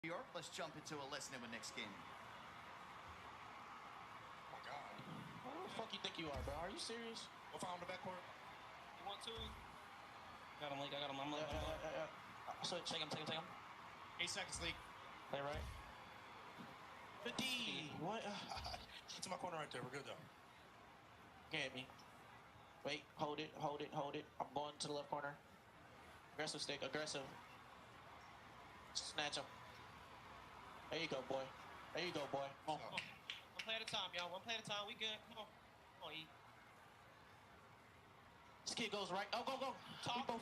New York. Let's jump into a listening with Knicks Gaming. Oh my God. Who the fuck you think you are, bro? Are you serious? Go foul in the backcourt. You want to? Got him, Leak. I got him. I'm late. So take him. 8 seconds, Leak. Play right. 50. What? Get to my corner right there. We're good though. Get me. Wait. Hold it. I'm going to the left corner. Aggressive stick. Aggressive. Snatch him. There you go, boy. Come on. One play at a time, y'all. One play at a time. We good. Come on. Come on, E. This kid goes right. Oh, go. Talk. Go,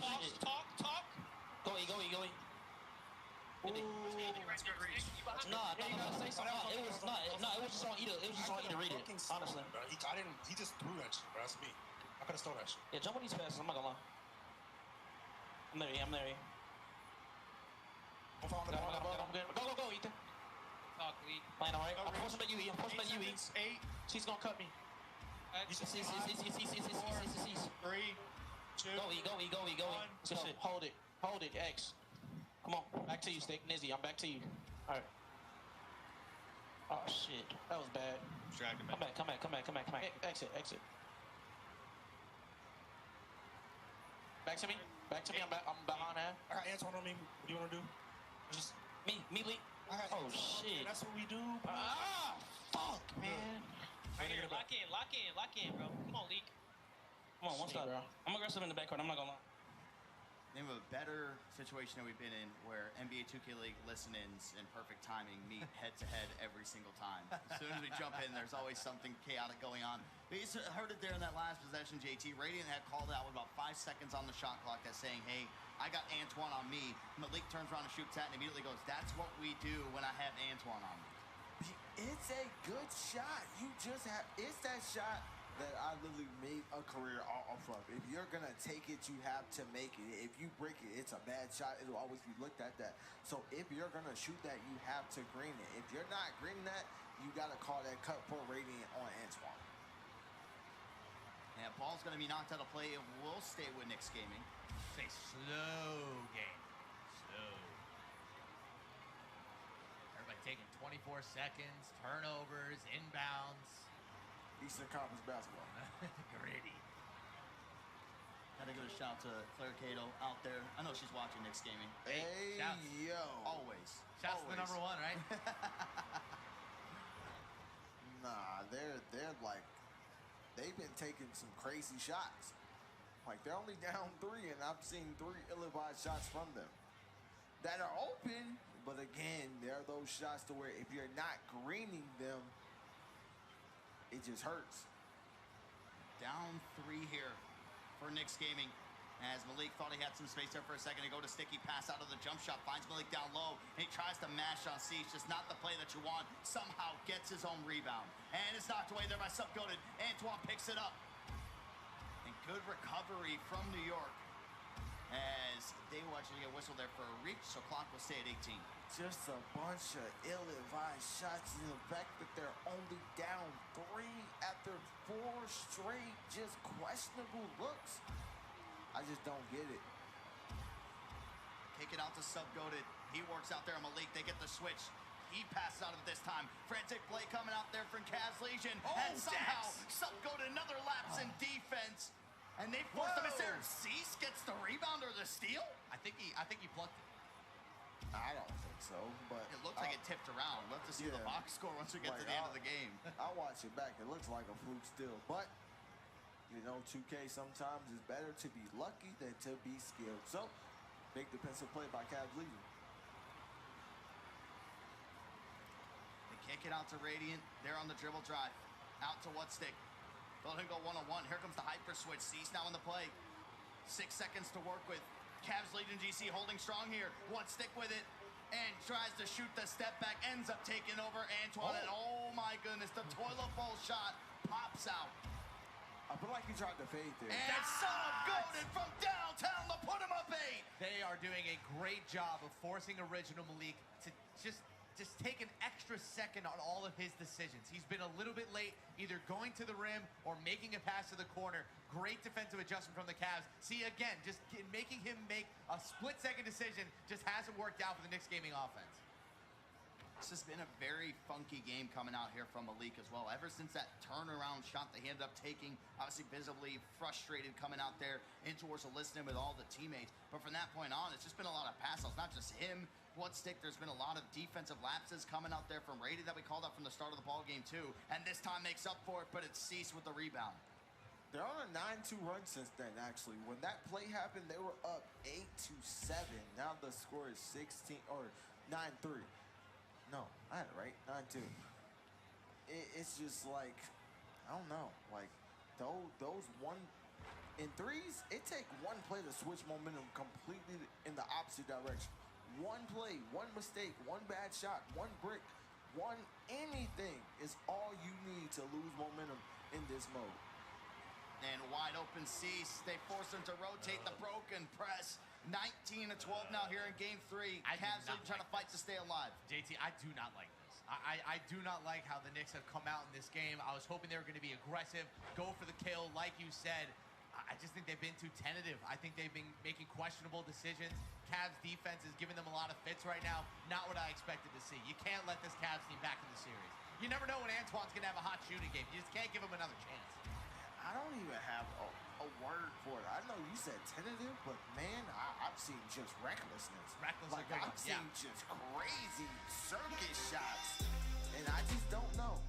E. Nah, No, you gotta say something. It was just on E to read it. Honestly. He just threw that shit, bro. That's me. I could have stole that shit. Yeah, jump on these passes. I'm not gonna lie. I'm there. Go foul in the backcourt. I'm good. Go, Ethan. talk, Lee. Playing all right. I'm forcing at UE. 8. She's gonna cut me. That's 3, 2. Go, E. Good shit. Hold it, X. Come on, back to you, Stick. Nizzy, I'm back to you. All right. Oh shit, that was bad. Distracted, Come man. back. Exit. Back to me. I'm behind her. I got Antoine on me. What do you want to do? Just Me, Lee. Oh shit. That's what we do, bro. Fuck, man. right here. Lock in, bro. Come on, Leak. Come on, one stop, bro. I'm aggressive in the backcourt. I'm not gonna lie. Name of a better situation that we've been in where NBA 2K League listen-ins and perfect timing meet head-to-head every single time. As soon as we jump in, there's always something chaotic going on. We heard it there in that last possession, JT. Radiant had called out with about 5 seconds on the shot clock that's saying, hey, I got Antoine on me. Malik turns around and shoots that and immediately goes, that's what we do when I have Antoine on me. It's a good shot. It's that shot that I literally made a career off of. If you're gonna take it, you have to make it. If you break it, it's a bad shot. It'll always be looked at that. So if you're gonna shoot that, you have to green it. If you're not greening that, you gotta call that cut for Radiant on Antoine. Yeah, ball's gonna be knocked out of play. It will stay with Knicks Gaming. It's a slow game. Slow. Everybody taking 24 seconds, turnovers, inbounds. Eastern Conference basketball. Gritty. Gotta give a shout to Claire Cato out there. I know she's watching Knicks Gaming. Hey, shouts. yo. Always. Shouts to the number one, right? Nah, they're like, they've been taking some crazy shots. Like, they're only down 3, and I've seen 3 ill-advised shots from them that are open. But again, there are those shots to where if you're not greening them, it just hurts. Down 3 here for Knicks Gaming. As Malik thought he had some space there for a second to go to sticky pass out of the jump shot. Finds Malik down low, and he tries to mash on C. It's just not the play that you want. Somehow gets his own rebound. And it's knocked away there by Subgoated. Antoine picks it up. And good recovery from New York. As they will actually get whistled there for a reach, so clock will stay at 18. Just a bunch of ill-advised shots, and the fact that they're only down 3 after 4 straight just questionable looks. I just don't get it. Kick it out to Subgoated. He works out there on Malik. They get the switch. He passes out of it this time. Frantic play coming out there from Cavs Legion. And somehow Subgoated another lapse in defense. And they forced him. Is there Cease gets the rebound or the steal? I think he plucked it. I don't think so, but It looked like it tipped around. We'll have to see the box score once we get to the end of the game. I'll watch it back. It looks like a fluke still, but you know, 2K sometimes is better to be lucky than to be skilled. So, big defensive play by Cavs Legion. They kick it out to Radiant. They're on the dribble drive. Out to Whatstick. Let him go one-on-one. Here comes the hyper switch. Cease now in the play. 6 seconds to work with. Cavs Legion GC holding strong here. Whatstick with it. And tries to shoot the step back. Ends up taking over Antoine. And oh my goodness, the toilet bowl shot pops out. I feel like he tried to fade there. And Subgoated from downtown to put him up 8. They are doing a great job of forcing Original Malik to just take an extra second on all of his decisions. He's been a little bit late, either going to the rim or making a pass to the corner. Great defensive adjustment from the Cavs. See, again, just making him make a split-second decision just hasn't worked out for the Knicks Gaming offense. This has been a very funky game coming out here from Malik as well. Ever since that turnaround shot that he ended up taking, obviously visibly frustrated coming out there in towards the listening with all the teammates. But from that point on, it's just been a lot of pass outs, not just him. One stick, there's been a lot of defensive lapses coming out there from Rady that we called out from the start of the ball game too. And this time makes up for it, but it's Cease with the rebound. They're on a 9-2 run since then, actually. When that play happened, they were up 8-7. Now the score is 16 or 9-3. No, I had it right. 9-2. It's just like, I don't know. Like, those one in threes, it take one play to switch momentum completely in the opposite direction. One play, one mistake, one bad shot, one brick, one anything is all you need to lose momentum in this mode. And wide open Cease. They force him to rotate the broken press. 19-12 now here in game 3. Cavs trying to fight to stay alive. JT, I do not like this. I do not like how the Knicks have come out in this game. I was hoping they were going to be aggressive, go for the kill, like you said. I just think they've been too tentative. I think they've been making questionable decisions. Cavs defense is giving them a lot of fits right now. Not what I expected to see. You can't let this Cavs team back in the series. You never know when Antoine's going to have a hot shooting game. You just can't give him another chance. I don't even have a word for it. I know you said tentative, but man, I've seen just recklessness. Reckless, like I've seen just crazy circus shots, and I just don't know.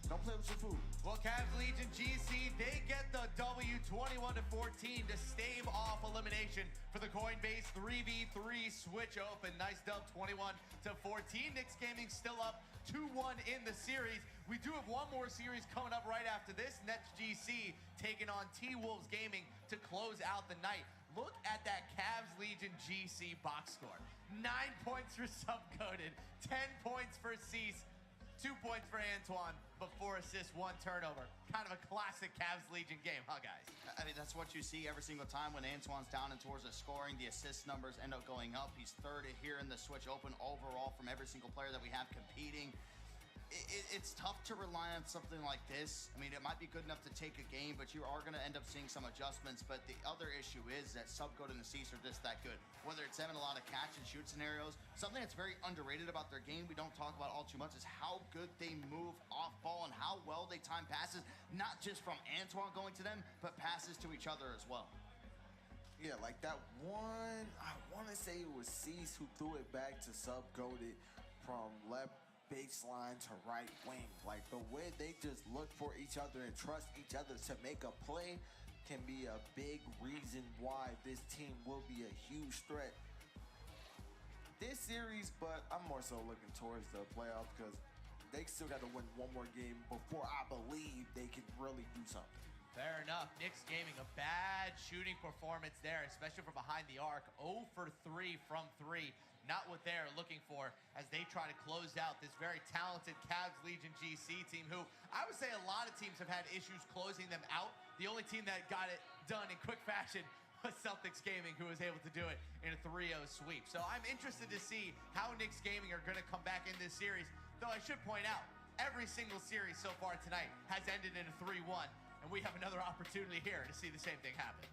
Don't play with your food. Well, Cavs Legion GC, they get the W 21-14 to stave off elimination for the Coinbase 3v3 switch open. Nice dub, 21-14. Knicks Gaming still up 2-1 in the series. We do have one more series coming up right after this. NetsGC taking on T-Wolves Gaming to close out the night. Look at that Cavs Legion GC box score. 9 points for Subcoded, 10 points for Cease, 2 points for Antoine, but 4 assists, 1 turnover. Kind of a classic Cavs Legion game, huh, guys? I mean, that's what you see every single time when Antoine's down and towards the scoring. The assist numbers end up going up. He's third here in the switch open overall from every single player that we have competing. It's tough to rely on something like this. I mean, it might be good enough to take a game, but you are going to end up seeing some adjustments. But the other issue is that Subcode and the Cease are just that good. Whether it's having a lot of catch and shoot scenarios, something that's very underrated about their game, we don't talk about all too much, is how good they move off ball and how well they time passes, not just from Antoine going to them, but passes to each other as well. Yeah, like that one, I want to say it was Cease who threw it back to Subcoded from left baseline to right wing. Like the way they just look for each other and trust each other to make a play can be a big reason why this team will be a huge threat this series. But I'm more so looking towards the playoffs because they still got to win one more game before I believe they can really do something. Fair enough. Knicks Gaming, a bad shooting performance there, especially from behind the arc. 0 for 3 from 3. Not what they're looking for as they try to close out this very talented Cavs Legion GC team, who I would say a lot of teams have had issues closing them out. The only team that got it done in quick fashion was Celtics Gaming, who was able to do it in a 3-0 sweep. So I'm interested to see how Knicks Gaming are going to come back in this series, though I should point out, every single series so far tonight has ended in a 3-1, and we have another opportunity here to see the same thing happen.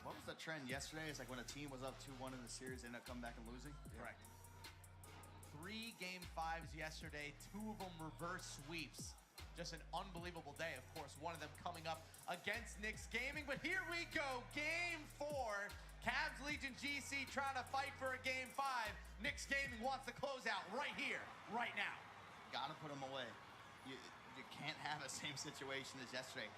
What was the trend yesterday? It's like when a team was up 2-1 in the series, they ended up coming back and losing? Correct. 3 game 5s yesterday, 2 of them reverse sweeps. Just an unbelievable day. Of course, one of them coming up against Knicks Gaming. But here we go, game 4. Cavs Legion GC trying to fight for a game 5. Knicks Gaming wants to close out right here, right now. Gotta put them away. You can't have the same situation as yesterday.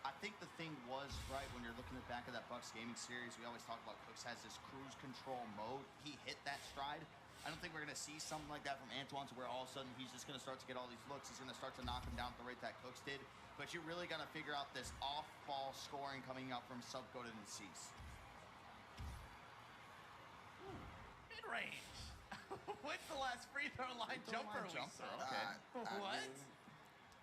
I think the thing was, right, when you're looking back at that Bucks Gaming series, we always talk about Cooks has this cruise control mode. He hit that stride. I don't think we're going to see something like that from Antoine to where all of a sudden he's just going to start to get all these looks. He's going to start to knock him down at the rate that Cooks did. But you really got to figure out this off-ball scoring coming up from Subcoded and Cease. Mid-range. What's the last free throw line jumper we saw? Okay. What?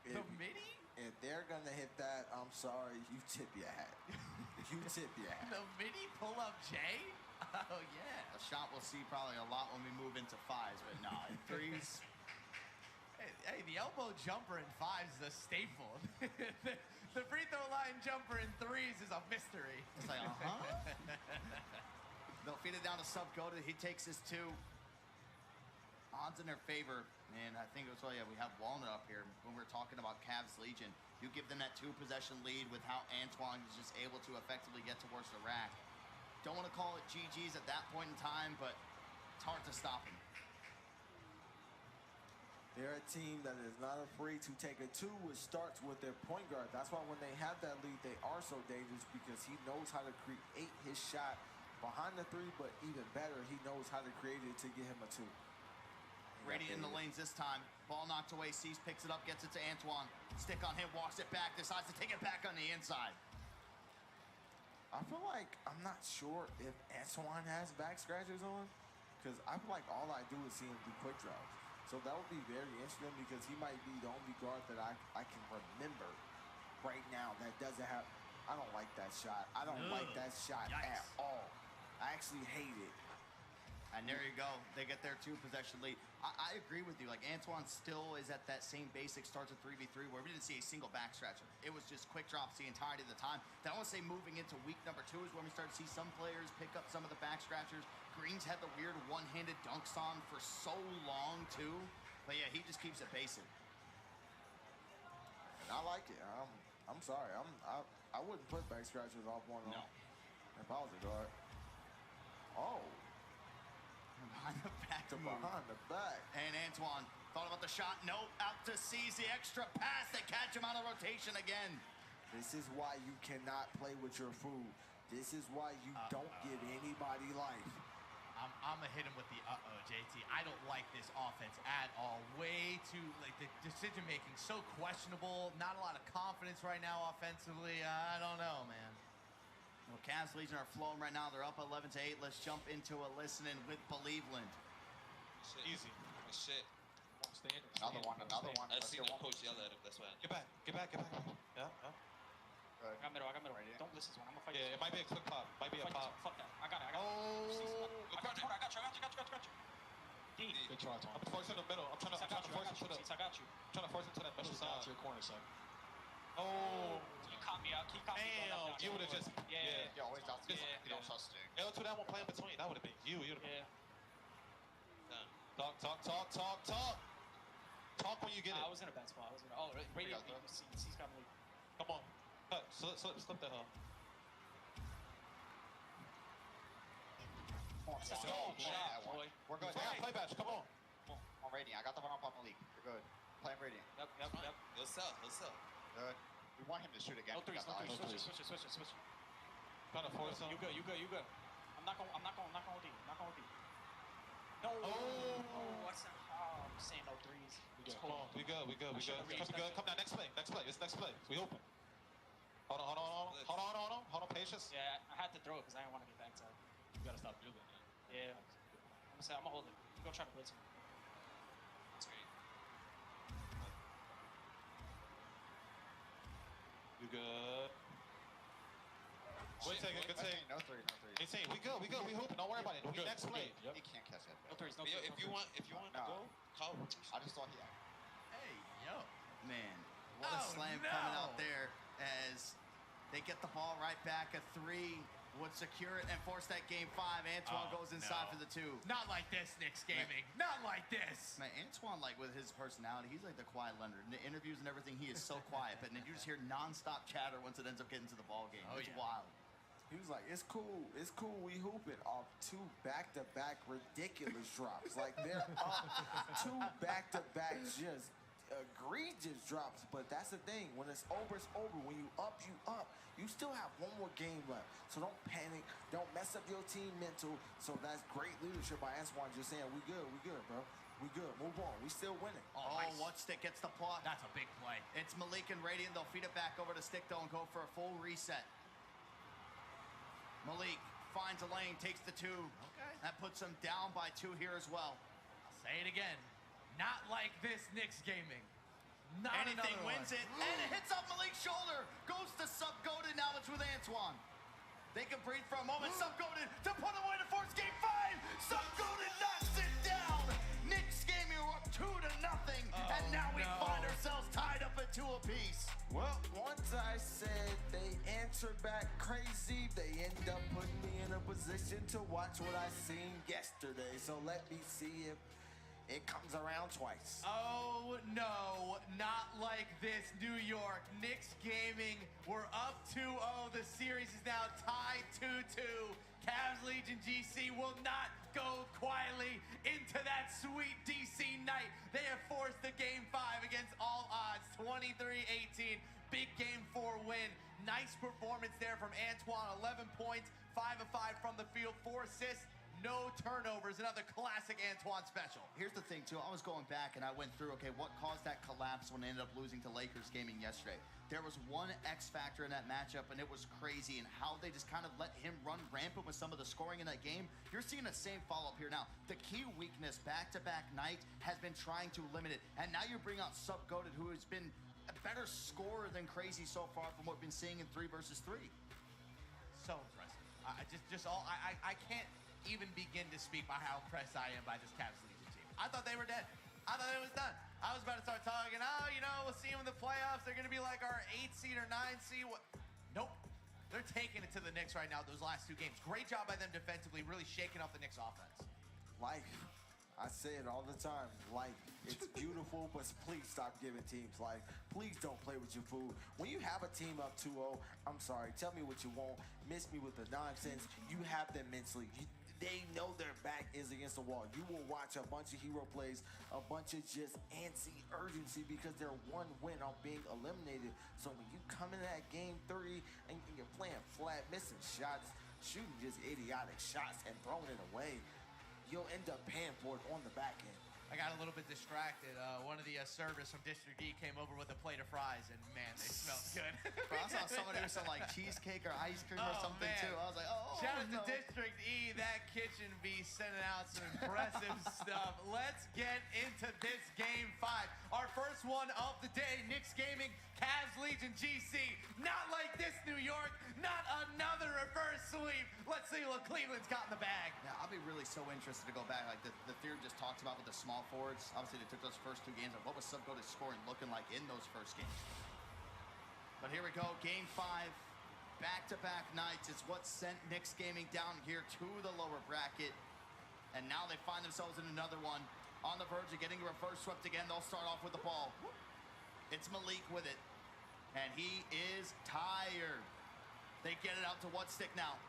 If, The midi? if they're going to hit that, I'm sorry, you tip your hat. You tip your hat. The midi pull-up J? Oh, yeah. A shot we'll see probably a lot when we move into 5s, but no, in 3s. Hey, the elbow jumper in 5s is a staple. the free throw line jumper in 3s is a mystery. It's like, They'll feed it down to Subcoded. He takes his 2. On odds in their favor, and I think it was, oh yeah, we have Walnut up here. When we're talking about Cavs Legion, you give them that 2-possession lead with how Antoine is just able to effectively get towards the rack. Don't want to call it GG's at that point in time, but it's hard to stop him. They're a team that is not afraid to take a 2, which starts with their point guard. That's why when they have that lead, they are so dangerous because he knows how to create his shot behind the 3, but even better, he knows how to create it to get him a 2. Radiant in the lanes this time. Ball knocked away. Cease picks it up, gets it to Antoine. Stick on him, walks it back, decides to take it back on the inside. I feel like I'm not sure if Antoine has back scratchers on because I feel like all I do is see him do quick draws. So that would be very interesting because he might be the only guard that I can remember right now that doesn't have. I don't like that shot. I don't like that shot at all. I actually hate it. And there you go. They get their 2-possession lead. I agree with you. Like, Antoine still is at that same basic starts at 3v3 where we didn't see a single back scratcher. It was just quick drops the entirety of the time. Then I want to say moving into week number 2 is when we start to see some players pick up some of the back scratchers. Green's had the weird one-handed dunks on for so long, too. But, yeah, he just keeps it basic. And I like it. I'm sorry. I wouldn't put back scratchers off one No. if I was a guard. Oh. Behind the back To behind the back. And Antoine thought about the shot. Nope. Out to seize the extra pass. They catch him out of rotation again. This is why you cannot play with your food. This is why you don't give anybody life. I'm gonna hit him with the JT. I don't like this offense at all. Way too, like, the decision making so questionable. Not a lot of confidence right now offensively. I don't know, man. Well, Cavs Legion are flowing right now. They're up 11-8. Let's jump into a listening with Believeland. Shit. Easy. Shit. Another one. I Let's seen get the one. coach yell at him, that's why. Get back. Yeah. I got middle. Don't listen to him. I'm gonna fight. Yeah, it might be a quick pop. Might be a Fight pop. this. Fuck that. I got it. Oh. I got you. D. Good try, Tom. I'm forcing the middle. I'm trying to force him to the. I got you. Trying to force him to that middle side. To your corner, son. Oh. You caught me out. He caught me. Damn. You would have just. Yeah. Yo, always out. Yeah. You don't trust it. L2 that one play in between. That would have been you. You'd have been. Yeah. Talk when you get it. I was in a bad spot. Radiant. He's got me. Come on. Cut. Slip the hell. Let's go. Shot, boy. We're good. Play batch. Come on. I'm Radiant. I got the one up on Malik. You're good. Playing Radiant. Yep. He'll sell. Good. We want him to shoot again. No threes. Switch it. Trying to force him. You good. I'm not gonna D. No. Oh. I'm saying no threes. We good. Come down. Next play. It's next play. We open. Hold on. Patience. Yeah, I had to throw it because I didn't want to get backside. You gotta stop dribbling. Yeah. I'm gonna hold it. You go try to blitz him. That's great. You good? Good take. No three. 18. We good. We hooping. Don't worry about it. We next play. He can't catch that. No threes. Yo, if you want to go, call rotation. I just thought he had. Hey, yo. Man, what a slam coming out there as they get the ball right back. A 3 would secure it and force that game 5. Antoine goes inside for the 2. Not like this, Knicks Gaming. Not like this. Man, Antoine, like, with his personality, he's like the quiet lender. In the interviews and everything, he is so quiet, but then you just hear nonstop chatter once it ends up getting to the ball game. It's wild. He was like, it's cool, we hooping off 2 back-to-back ridiculous drops. Like, they're up 2 back-to-back just egregious drops. But that's the thing, when it's over, it's over. When you up, you up. You still have one more game left. So don't panic, don't mess up your team mental. So that's great leadership by Antoine, just saying, we good, bro. We good, move on, we still winning. Oh, nice. One stick gets the plot. That's a big play. It's Malik and Radiant. They'll feed it back over to Stick, though, and go for a full reset. Malik finds a lane, takes the 2. Okay. That puts them down by 2 here as well. I'll say it again. Not like this, Knicks Gaming. Not Anything another wins one. it, and it hits off Malik's shoulder. Goes to Sub-Goated, now it's with Antoine. They can breathe for a moment. Sub-Goated to put away to force game 5. Sub-Goated knocks it down. Knicks Gaming are up 2-0, and now we find ourselves tied up at 2 apiece. Well, once I said they answer back crazy, they end up putting me in a position to watch what I seen yesterday. So let me see if it it comes around twice. Oh no, not like this, New York. Knicks Gaming, we're up 2-0. The series is now tied 2-2. Cavs Legion GC will not go quietly into that sweet DC night. They have forced the Game 5 against all odds, 23-18. Big Game 4 win. Nice performance there from Antoine, 11 points, 5 of 5 from the field, 4 assists. No turnovers, another classic Antoine special. Here's the thing, too. I was going back and I went through, okay, what caused that collapse when they ended up losing to Lakers Gaming yesterday? There was one X factor in that matchup, and it was crazy, and how they just kind of let him run rampant with some of the scoring in that game. You're seeing the same follow-up here now. The key weakness back-to-back night has been trying to limit it, and now you're bringing out Subgoated, who has been a better scorer than Crazy so far from what we've been seeing in 3 versus 3. So impressive. I can't even begin to speak by how impressed I am by this Cavs Legion team. I thought they were dead. I thought it was done. I was about to start talking, we'll see them in the playoffs. They're going to be like our 8 seed or 9 seed. Nope. They're taking it to the Knicks right now, those last 2 games. Great job by them defensively, really shaking up the Knicks offense. Life. I say it all the time. Life. It's beautiful, but please stop giving teams life. Please don't play with your food. When you have a team up 2-0, I'm sorry, tell me what you want. Miss me with the nonsense. You have them mentally. They know their back is against the wall. You will watch a bunch of hero plays, a bunch of just antsy urgency because they're 1 win on being eliminated. So when you come into that game 3 and you're playing flat, missing shots, shooting just idiotic shots and throwing it away, you'll end up paying for it on the back end. I got a little bit distracted. One of the servers from District E came over with a plate of fries, and man, they smelled good. Bro, I saw somebody with some like cheesecake or ice cream or something man. too. I was like, oh, Shout out no. to District E, that kitchen be sending out some impressive stuff. Let's get into this Game 5. Our first one of the day, Knicks Gaming, Cavs Legion GC. Not like this, New York. Not another reverse sweep. Let's see what Cleveland's got in the bag. Yeah, I'll be really so interested to go back. Like the theory just talked about with the small forwards. Obviously, they took those first 2 games. Like, what was Subgoated scoring looking like in those first games? But here we go, Game 5. Back-to-back nights is what sent Knicks Gaming down here to the lower bracket. And now they find themselves in another one. On the verge of getting reverse swept again. They'll start off with the ball. It's Malik with it. And he is tired. They get it out to Stick now.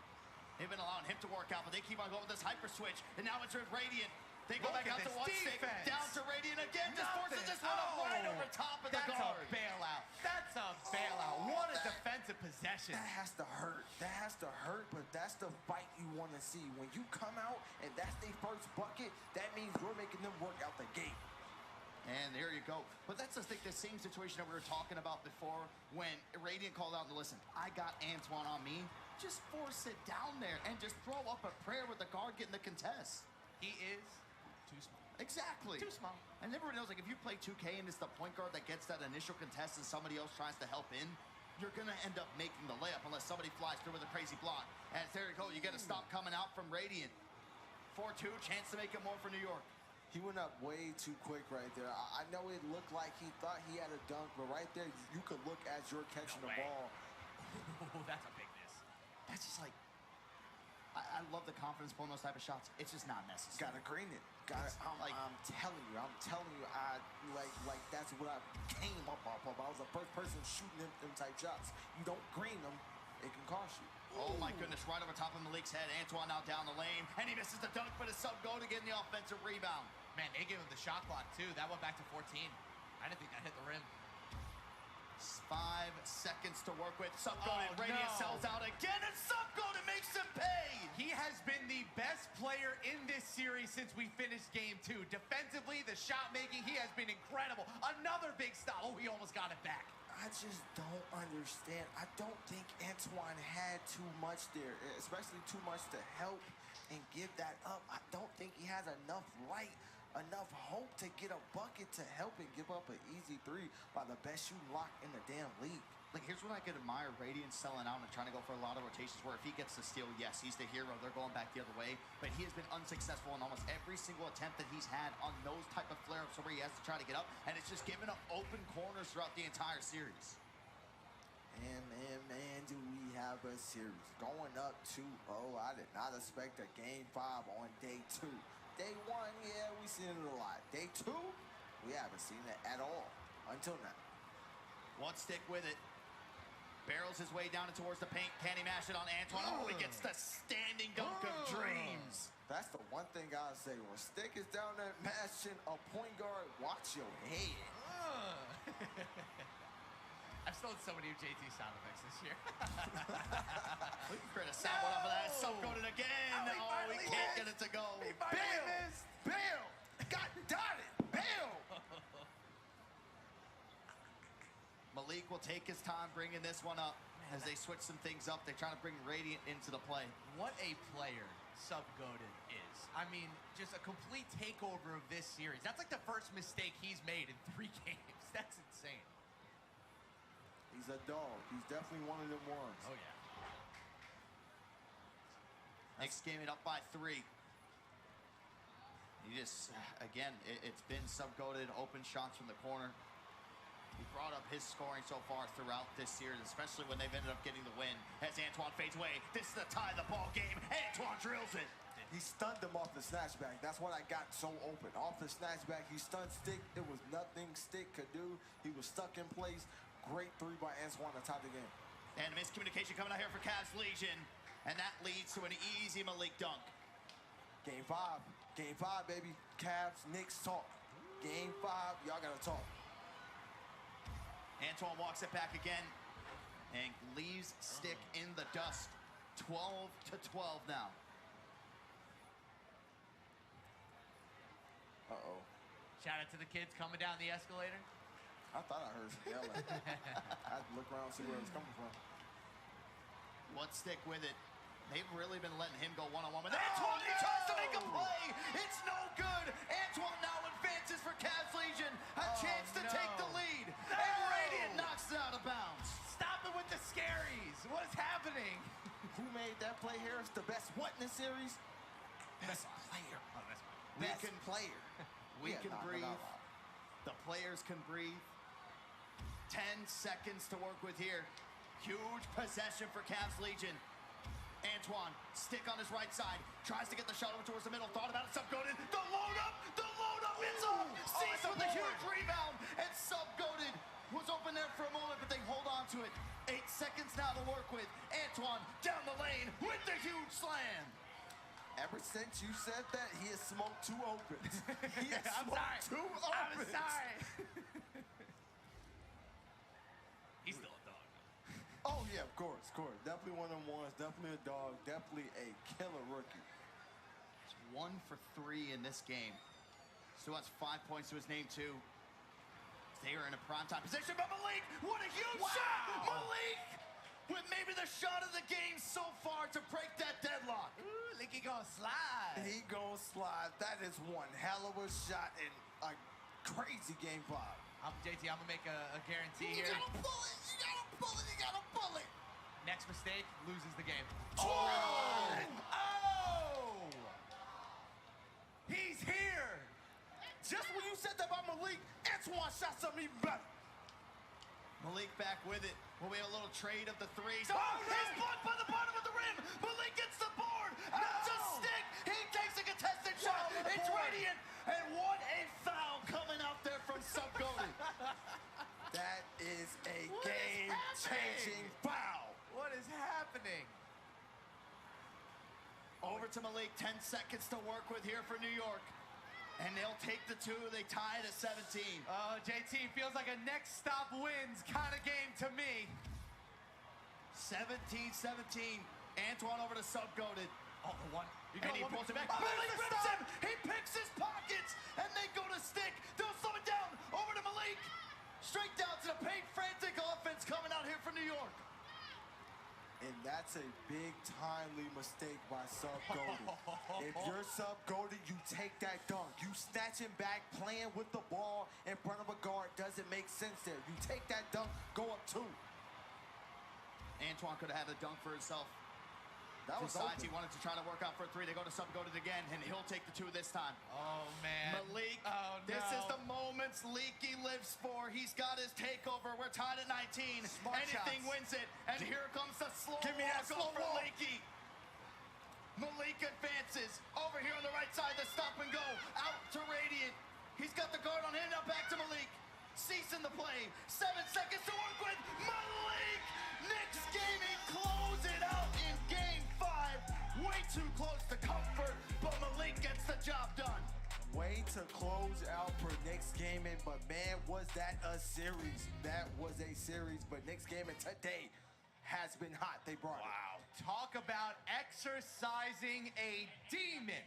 They've been allowing him to work out, but they keep on going with this hyper switch. And now it's with Radiant. They go back out to Stick, down to Radiant again. Just forces this one up right over top of the guard. That's a bailout. That's a bailout. What a defensive possession. That has to hurt. That has to hurt, but that's the fight you want to see. When you come out and that's their first bucket, that means you're making them work out the gate. And there you go. But that's the same situation that we were talking about before when Radiant called out and listen, I got Antoine on me. Just force it down there and just throw up a prayer with the guard getting the contest. He is too small. Exactly. Too small. And everybody knows, like, if you play 2K and it's the point guard that gets that initial contest and somebody else tries to help in, you're going to end up making the layup unless somebody flies through with a crazy block. As there you go, you got to stop coming out from Radiant. 4-2, chance to make it more for New York. He went up way too quick right there. I know it looked like he thought he had a dunk, but right there, you could look as you're catching the ball. That's a big miss. That's just like, I love the confidence pulling those type of shots. It's just not necessary. Gotta green it. I'm telling you, like that's what I came up off of. I was the first person shooting them type shots. You don't green them, it can cost you. Oh my goodness, right over top of Malik's head. Antoine now down the lane, and he misses the dunk, but it's Subgoated to get the offensive rebound. Man, they gave him the shot clock too. That went back to 14. I didn't think that hit the rim. 5 seconds to work with. Subgoated, Radiant sells out again, and Subgoated makes him pay. He has been the best player in this series since we finished Game 2. Defensively, the shot making, he has been incredible. Another big stop. Oh, he almost got it back. I just don't understand. I don't think Antoine had too much there, especially too much to help and give that up. I don't think he has enough light, enough hope to get a bucket to help and give up an easy 3 by the best shooting lock in the damn league. Like, here's what I could admire. Radiant selling out and trying to go for a lot of rotations where if he gets the steal, yes, he's the hero. They're going back the other way. But he has been unsuccessful in almost every single attempt that he's had on those type of flare-ups where he has to try to get up. And it's just giving up open corners throughout the entire series. And man, do we have a series. Going up 2-0. I did not expect a Game 5 on day 2. Day one, yeah, we seen it a lot. Day two, we haven't seen it at all until now. One stick with it. Barrels his way down and towards the paint. Can he mash it on Antoine? Oh, he gets the standing dunk of dreams. That's the one thing I say. When Stick is down there mashing a point guard, watch your head. I've stolen so many of JT's sound effects this year. We can create a sound one off of that. Sub-goated again. Oh, we can't get it to go. Bill! God darn it! Bill! Malik will take his time bringing this one up. As they switch some things up, they're trying to bring Radiant into the play. What a player Sub-goated is. I mean, just a complete takeover of this series. That's like the first mistake he's made in 3 games. That's insane. He's a dog. He's definitely one of them ones. Oh, yeah. Next game it up by 3. He just, again, it's been Sub-goated, open shots from the corner. He brought up his scoring so far throughout this series, especially when they've ended up getting the win. As Antoine fades away, this is the tie of the ball game. Antoine drills it. He stunned him off the snatchback. That's what I got so open. Off the snatchback, he stunned Stick. It was nothing Stick could do. He was stuck in place. Great 3 by Antoine to tie the game. And miscommunication coming out here for Cavs Legion. And that leads to an easy Malik dunk. Game 5. Game 5, baby. Cavs, Knicks talk. Game 5, y'all gotta talk. Antoine walks it back again and leaves Stick in the dust. 12-12 now. Uh-oh. Shout out to the kids coming down the escalator. I thought I heard some yelling. I had to look around and see where it was coming from. One Stick with it. They've really been letting him go one-on-one with Antoine. He tries to make a play. It's no good. Antoine now advances for Cavs Legion. A chance to take the lead. And Radiant knocks it out of bounds. Stop it with the scaries. What is happening? Who made that play, Harris? The best what in this series? Best player. Oh, that's fine. We Best can player. We Yeah, can knock it breathe. out. The players can breathe. 10 seconds to work with here. Huge possession for Cavs Legion. Antoine, Stick on his right side, tries to get the shot over towards the middle, thought about it, Sub-goated, the load up, it's up! Cease with a huge rebound, and Sub-goated was open there for a moment, but they hold on to it. 8 seconds now to work with. Antoine down the lane with the huge slam. Ever since you said that, he has smoked 2 opens. He has I'm smoked sorry. 2 opens. I'm sorry. He's still a dog. Oh, yeah, of course. Definitely one of them ones. Definitely a dog. Definitely a killer rookie. It's 1 for 3 in this game. Still has 5 points to his name, too. They are in a primetime position, but Malik, what a huge shot! Malik with maybe the shot of the game so far to break that deadlock. Ooh, Licky gonna slide. He gonna slide. That is one hell of a shot in a crazy game 5. JT, I'm gonna make a guarantee You here. gotta pull it. You gotta pull it. You gotta pull it. Next mistake loses the game. Oh! Oh! He's here. Just when you said that about Malik, Antoine shot something even better. Malik back with it. Will we have a little trade of the threes? Oh, no! He's blocked by the bottom of the rim. Malik gets the board. Out to Stick. He takes a contested shot. It's Radiant. And what a foul coming out there from Sub-goated. That is a game-changing foul. What is happening? Over to Malik. 10 seconds to work with here for New York. And they'll take the 2. They tie it at 17. Oh, JT, feels like a next stop wins kind of game to me. 17-17. Antoine over to Sub-goated. Oh, the one. And he pulls it back. Oh, Malik there's a rips stop. him. He picks his pockets. And they go to Stick. They'll slow it down. Over to Malik. Straight down to the paint. Frantic offense coming out here from New York. And that's a big timely mistake by Sub-goated. If you're Sub-goated, you take that dunk. You snatch him back, playing with the ball in front of a guard doesn't make sense there. You take that dunk, go up 2. Antoine could have had a dunk for himself. That was Decides open. he wanted to try to work out for a 3. They go to Sub-goated again, and he'll take the 2 this time. Oh, man. Malik, Oh, no. this is the moments Leaky lives for. He's got his takeover. We're tied at 19. Smart Anything shots. wins it. And here comes the slow Give me that walk slow over walk. Leaky. Malik advances over here on the right side. The stop and go out to Radiant. He's got the guard on him. Now back to Malik. Cease in the play. 7 seconds to work with. Malik! Knicks Gaming close it out in game 5. Way too close to comfort, but Malik gets the job done. Way to close out for Knicks Gaming, but man, was that a series. That was a series, but Knicks Gaming today has been hot. They brought it. Wow. Talk about exercising a demon.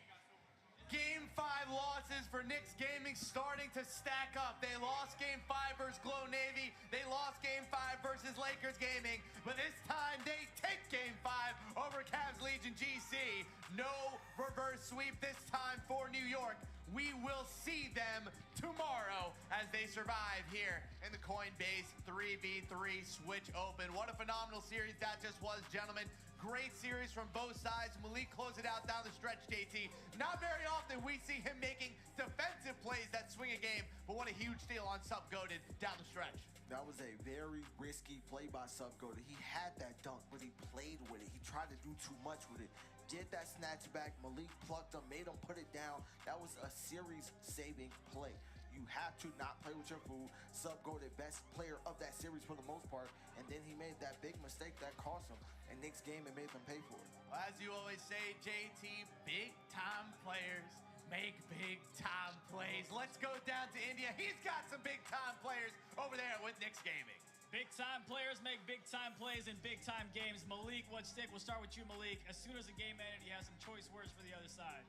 Game 5 losses for Knicks Gaming starting to stack up. They lost game 5 versus Glow Navy. They lost game 5 versus Lakers Gaming. But this time they take game 5 over Cavs Legion GC. No reverse sweep this time for New York. We will see them tomorrow as they survive here in the Coinbase 3v3 Switch Open. What a phenomenal series that just was, gentlemen. Great series from both sides. Malik closed it out down the stretch, JT. Not very often we see him making defensive plays that swing a game, but what a huge steal on Subgoated down the stretch. That was a very risky play by Subgoated. He had that dunk, but he played with it. He tried to do too much with it. Did that snatch back. Malik plucked him, made him put it down. That was a series-saving play. You have to not play with your food. Subgoated, best player of that series for the most part, and then he made that big mistake that cost him, and Knicks Gaming made them pay for it. Well, as you always say, JT, big-time players make big-time plays. Let's go down to India. He's got some big-time players over there with Knicks Gaming. Big-time players make big-time plays in big-time games. Malik, what stick? We'll start with you, Malik. As soon as the game ended, he has some choice words for the other side.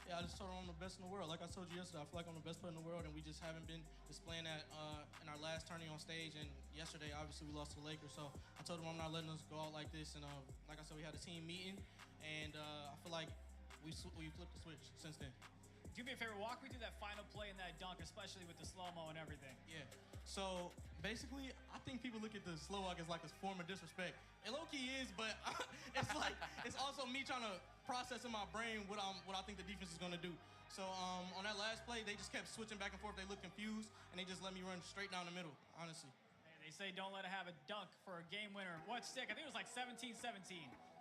Yeah, I just told him I'm the best in the world. Like I told you yesterday, I feel like I'm the best player in the world, and we just haven't been displaying that in our last tourney on stage. And yesterday, obviously, we lost to the Lakers. So I told him I'm not letting us go out like this. And like I said, we had a team meeting, and I feel like we flipped the switch since then. Do me a favor, walk me through that final play and that dunk, especially with the slow-mo and everything. Yeah. So basically, I think people look at the slow walk as like a form of disrespect. It low-key is, but it's like it's also me trying to process in my brain what I think the defense is going to do. So on that last play, they just kept switching back and forth. They looked confused, and they just let me run straight down the middle, honestly. Hey, they say don't let it have a dunk for a game winner. What stick? I think it was like 17-17.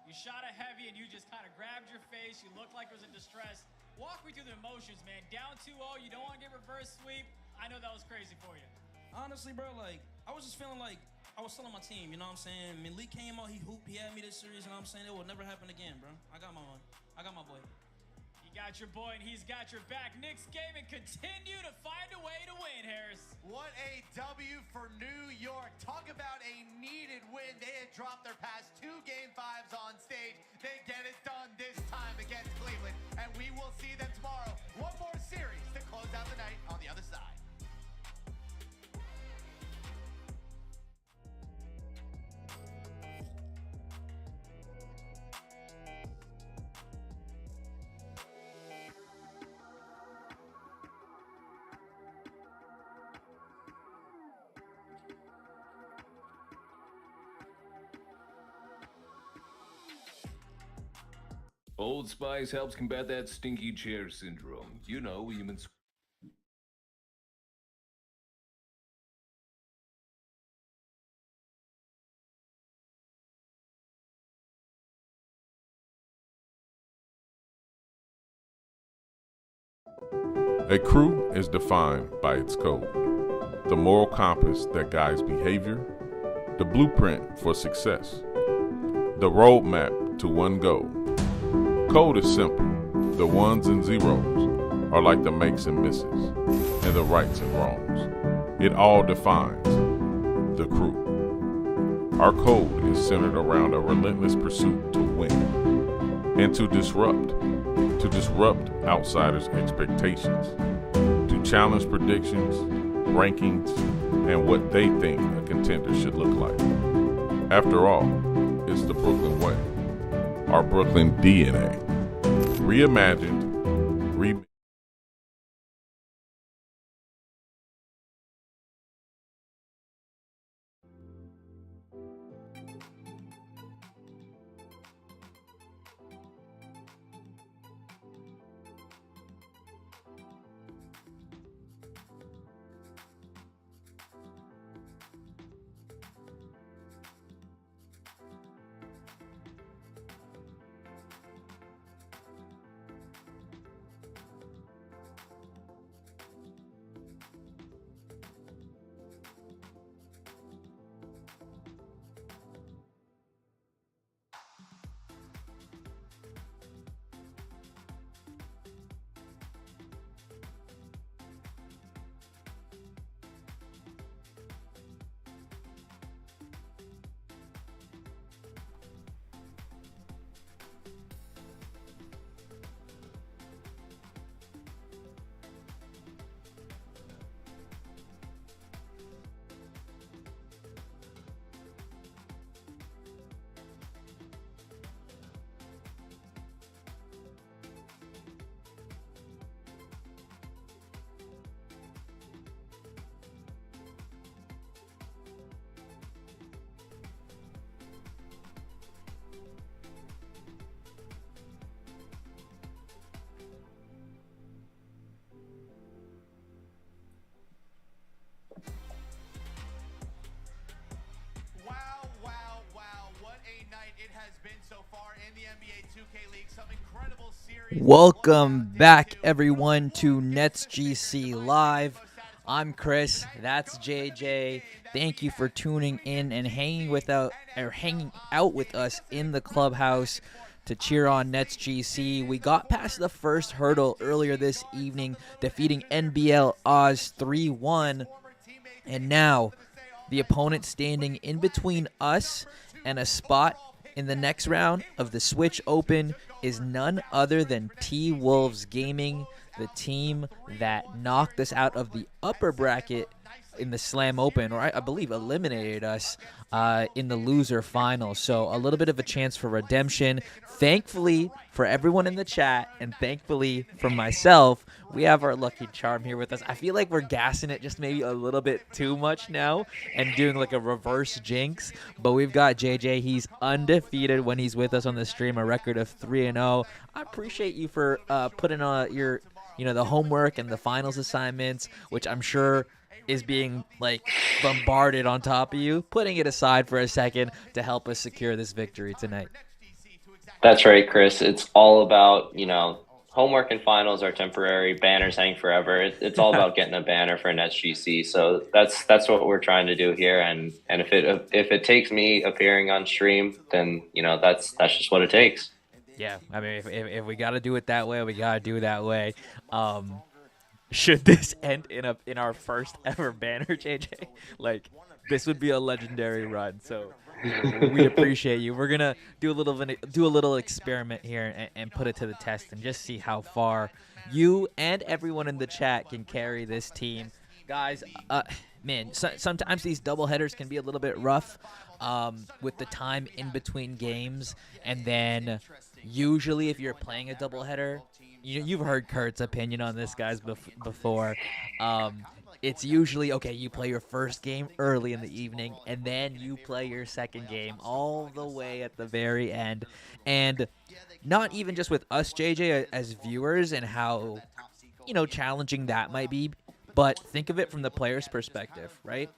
You shot it heavy, and you just kind of grabbed your face. You looked like it was in distress. Walk me through the emotions, man. Down 2-0, you don't want to get reverse sweep. I know that was crazy for you. Honestly, bro, like, I was just feeling like I was telling my team, you know what I'm saying? Malik came out, he hooped, he had me this series, you know what I'm saying? It will never happen again, bro. I got my one. I got my boy. You got your boy, and he's got your back. Knicks Gaming continue to find a way to win, Harris. What a W for New York. Talk about a needed win. They had dropped their past 2 game 5s on stage. They get it done this time against Cleveland, and we will see them tomorrow. One more series to close out the night on the other side. Old Spice helps combat that stinky chair syndrome. You know, humans. A crew is defined by its code, the moral compass that guides behavior, the blueprint for success, the roadmap to one goal. Code is simple. The ones and zeros are like the makes and misses, and the rights and wrongs. It all defines the crew. Our code is centered around a relentless pursuit to win and to disrupt outsiders' expectations, to challenge predictions, rankings, and what they think a contender should look like. After all, it's the Brooklyn way. Our Brooklyn DNA. Reimagined, Wow, wow, wow. What a night it has been so far in the NBA 2K League. Some incredible series. Welcome back, everyone, to NetsGC Live. I'm Chris. That's JJ. Thank you for tuning in and hanging out with us in the clubhouse to cheer on NetsGC. We got past the first hurdle earlier this evening, defeating NBL Oz 3-1, and now the opponent standing in between us and a spot in the next round of the Switch Open is none other than T-Wolves Gaming, the team that knocked us out of the upper bracket in the Slam Open, or I believe eliminated us in the loser final. So a little bit of a chance for redemption. Thankfully for everyone in the chat, and thankfully for myself, we have our lucky charm here with us. I feel like we're gassing it just maybe a little bit too much now and doing like a reverse jinx, but we've got JJ. He's undefeated when he's with us on the stream, a record of 3-0. I appreciate you for putting on your, the homework and the finals assignments, which I'm sure is being like bombarded on top of you, putting it aside for a second to help us secure this victory tonight. That's right, Chris. It's all about, homework and finals are temporary. Banners hang forever. It's all about getting a banner for NetsGC. So that's what we're trying to do here. And if it takes me appearing on stream, then that's just what it takes. Yeah, I mean, if we got to do it that way, we got to do it that way. Should this end in our first ever banner, JJ? Like, this would be a legendary run. So we appreciate you. We're gonna do a little experiment here and put it to the test and just see how far you and everyone in the chat can carry this team, guys. Man, sometimes these double headers can be a little bit rough with the time in between games, and then usually if you're playing a double header, you've heard Kurt's opinion on this, guys, before. It's usually, okay, you play your first game early in the evening, and then you play your second game all the way at the very end. And not even just with us, JJ, as viewers, and how, challenging that might be, but think of it from the player's perspective, right?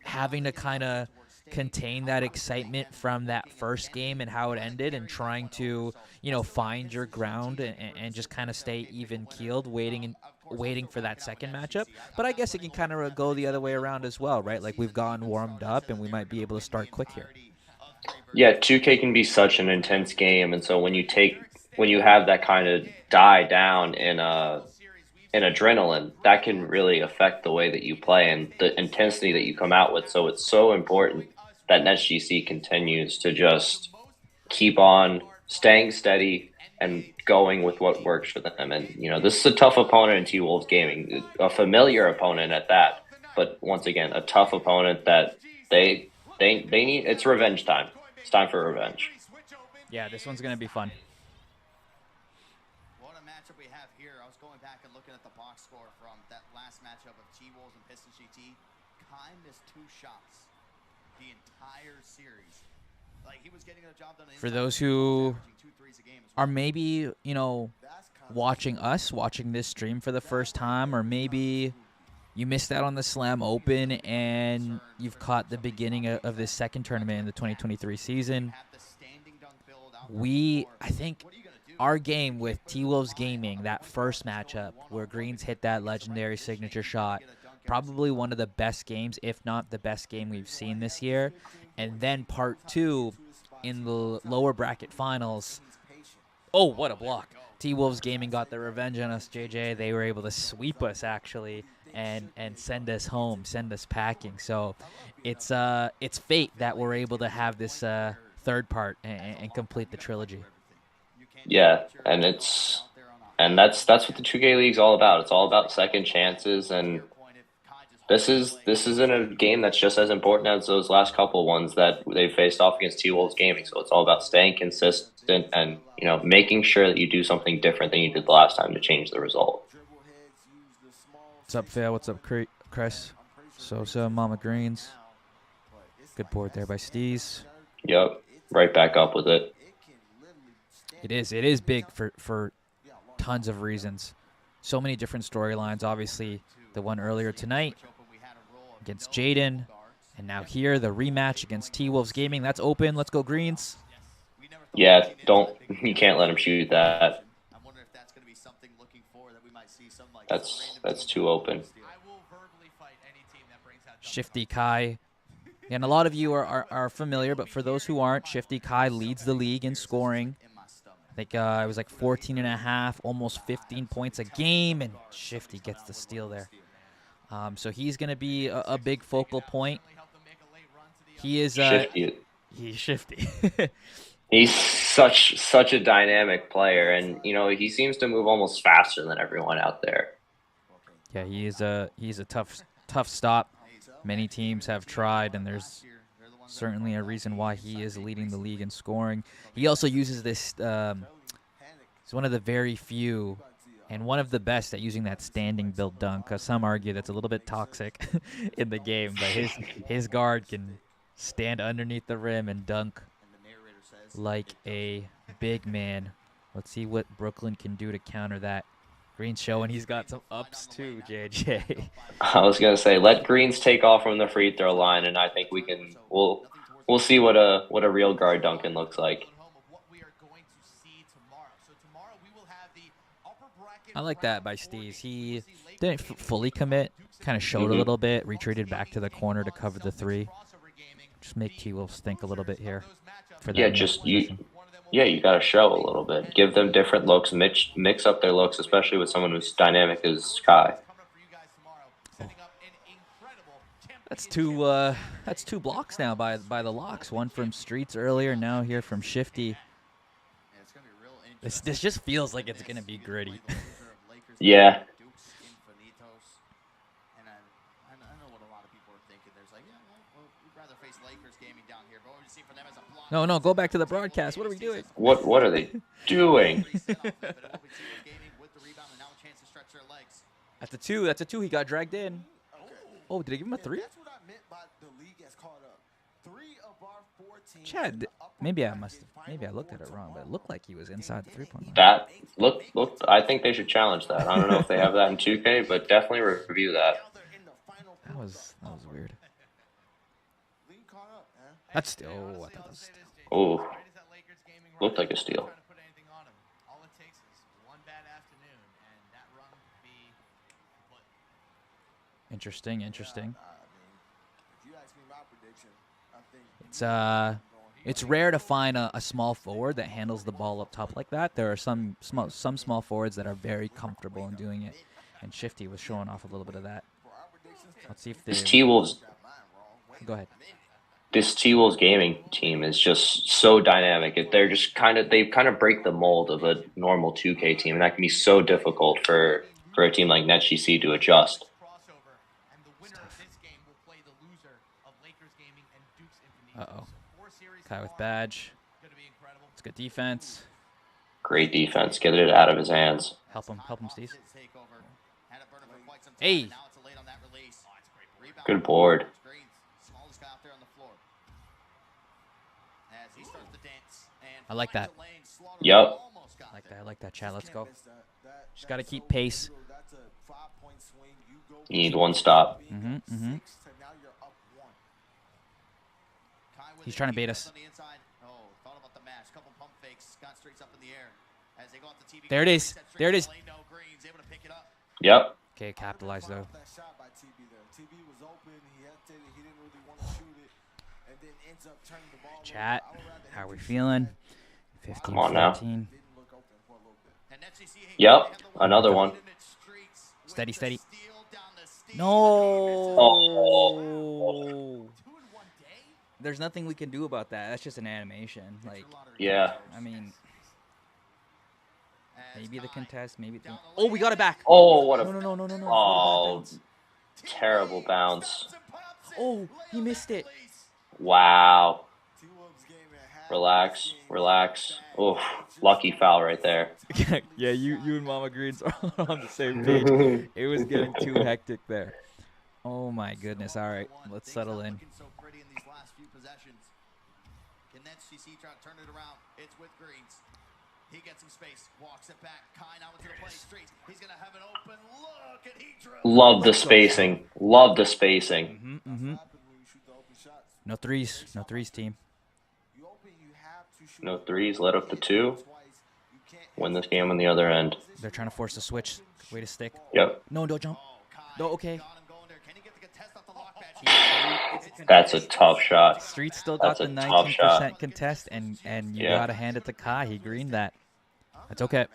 Having to kind of contain that excitement from that first game and how it ended, and trying to, find your ground and just kind of stay even-keeled, waiting for that second matchup. But I guess it can kind of go the other way around as well, right? Like, we've gotten warmed up and we might be able to start quick here. Yeah, 2K can be such an intense game, and so when you have that kind of die down in adrenaline, that can really affect the way that you play and the intensity that you come out with. So it's so important that NetsGC continues to just keep on staying steady and going with what works for them. And, this is a tough opponent in T-Wolves Gaming, a familiar opponent at that. But once again, a tough opponent that they need. It's revenge time. It's time for revenge. Yeah, this one's going to be fun. What a matchup we have here. I was going back and looking at the box score from that last matchup of T-Wolves and Pistons GT. Kai missed 2 shots the entire series. Like, he was getting a job done. For those who are maybe, watching this stream for the first time, or maybe you missed out on the Slam Open and you've caught the beginning of this second tournament in the 2023 season, I think our game with T-Wolves Gaming, that first matchup where Greens hit that legendary signature shot, probably one of the best games, if not the best game we've seen this year. And then part 2 in the lower bracket finals. Oh, what a block. T-Wolves Gaming got their revenge on us, JJ. They were able to sweep us, actually, and send us home, send us packing. So it's fate that we're able to have this third part and complete the trilogy. Yeah, and that's what the 2K League's all about. It's all about second chances, and this isn't a game that's just as important as those last couple ones that they faced off against T-Wolves Gaming. So it's all about staying consistent and making sure that you do something different than you did the last time to change the result. What's up, Phil? What's up, Chris? Sosa, Mama Greens. Good board there by Steez. Yep, right back up with it. It is big for tons of reasons. So many different storylines. Obviously, the one earlier tonight, against Jaden. And now here, the rematch against T-Wolves Gaming. That's open. Let's go Greens. Yeah, you can't let him shoot that. That's too open. Shifty Kai. And a lot of you are familiar, but for those who aren't, Shifty Kai leads the league in scoring. I think it was like 14 and a half, almost 15 points a game, and Shifty gets the steal there. So he's going to be a big focal point. He is Shifty. He's shifty. He's such a dynamic player, and he seems to move almost faster than everyone out there. Yeah, he's a tough stop. Many teams have tried, and there's certainly a reason why he is leading the league in scoring. He also uses this. He's one of the very few, and one of the best at using that standing build dunk. Some argue that's a little bit toxic in the game, but his guard can stand underneath the rim and dunk like a big man. Let's see what Brooklyn can do to counter that. Green's showing he's got some ups too, JJ. I was gonna say, let Greens take off from the free throw line, and I think we'll see what a real guard Duncan looks like. I like that by Steez. He didn't fully commit, kind of showed a little bit, retreated back to the corner to cover the three. Just make T-Wolves think a little bit here. For that you got to show a little bit. Give them different looks, mix up their looks, especially with someone who's dynamic as Sky. Oh. That's two blocks now by the Locks. One from Streets earlier, now here from Shifty. This just feels like it's going to be gritty. Yeah. No, go back to the broadcast. What are we doing? What are they doing? That's a two. He got dragged in. Oh, did he give him a three? Chad, maybe I looked at it wrong, but it looked like he was inside the 3-point line. That look. I think they should challenge that. I don't know if they have that in 2K, but definitely review that. That was weird. That's still. Oh, I thought that was still. Oh, looked like a steal. Interesting. It's rare to find a small forward that handles the ball up top like that. There are some small forwards that are very comfortable in doing it, and Shifty was showing off a little bit of that. Let's see if this T-Wolves. Go ahead. This T-Wolves gaming team is just so dynamic. They're just they kind of break the mold of a normal 2K team, and that can be so difficult for a team like NetsGC to adjust. Uh-oh. Kai with badge. It's good defense. Great defense. Get it out of his hands. Help him, Steve. Hey. Good board. I like that. Yep. I like that, chat. Let's go. Just got to keep pace. You need one stop. He's trying to bait us. There it is. Yep. Okay, capitalize though. Chat, how are we feeling? 15, come on now. 14. Yep, another one. Steady. No. Oh. There's nothing we can do about that. That's just an animation. Like, yeah. I mean, maybe the contest, maybe. Oh, we got it back. Oh, what a. No. Oh, terrible bounce. Oh, he missed it. Wow. Relax. Oh, lucky foul right there. Yeah, you and Mama Greens are on the same page. It was getting too hectic there. Oh my goodness. All right, let's settle in. He gets some space, walks it back. Kai now into the play. Streets. He's gonna have an open look, and he drills. Love the spacing. Love the spacing. No threes. No threes, team. No threes. Let up the 2. Win this game on the other end. They're trying to force the switch. Way to stick. Yep. No, don't jump. No, okay. That's a tough shot. Street still got That's the a tough shot. 19% contest, and you Yeah. got to hand it to Kai. He greened that. That's okay.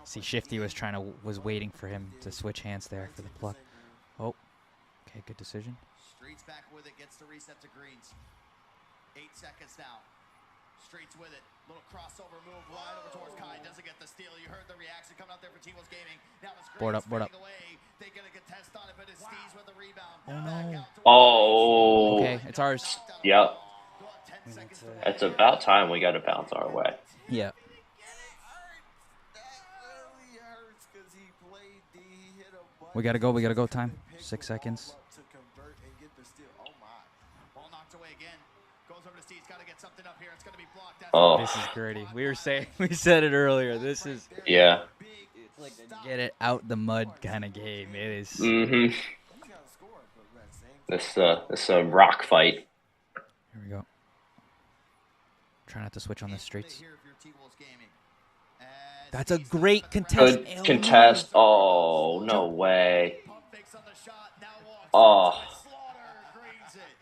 See, Shifty was waiting for him to switch hands there for the pluck. Oh, okay, good decision. Streets back with it, gets the reset to Greens. 8 seconds now. Streets with it. Little crossover move right over towards Kai. Doesn't get the steal. You heard the reaction coming out there for T-Wolves Gaming. Now it's Board up, board up. away. They get a contest on it, but it's Steez with the rebound. Oh, no. Oh. Okay, it's ours. Yep. It's about time we got to bounce our way. Yeah. We got to go. We got to go. Time. 6 seconds. Oh. This is gritty. We said it earlier. This is. Yeah. It's like a get it out the mud kind of game. It is. Mm-hmm. This a rock fight. Here we go. Try not to switch on the streets. That's a great contest. Good contest. Oh, no way. Oh.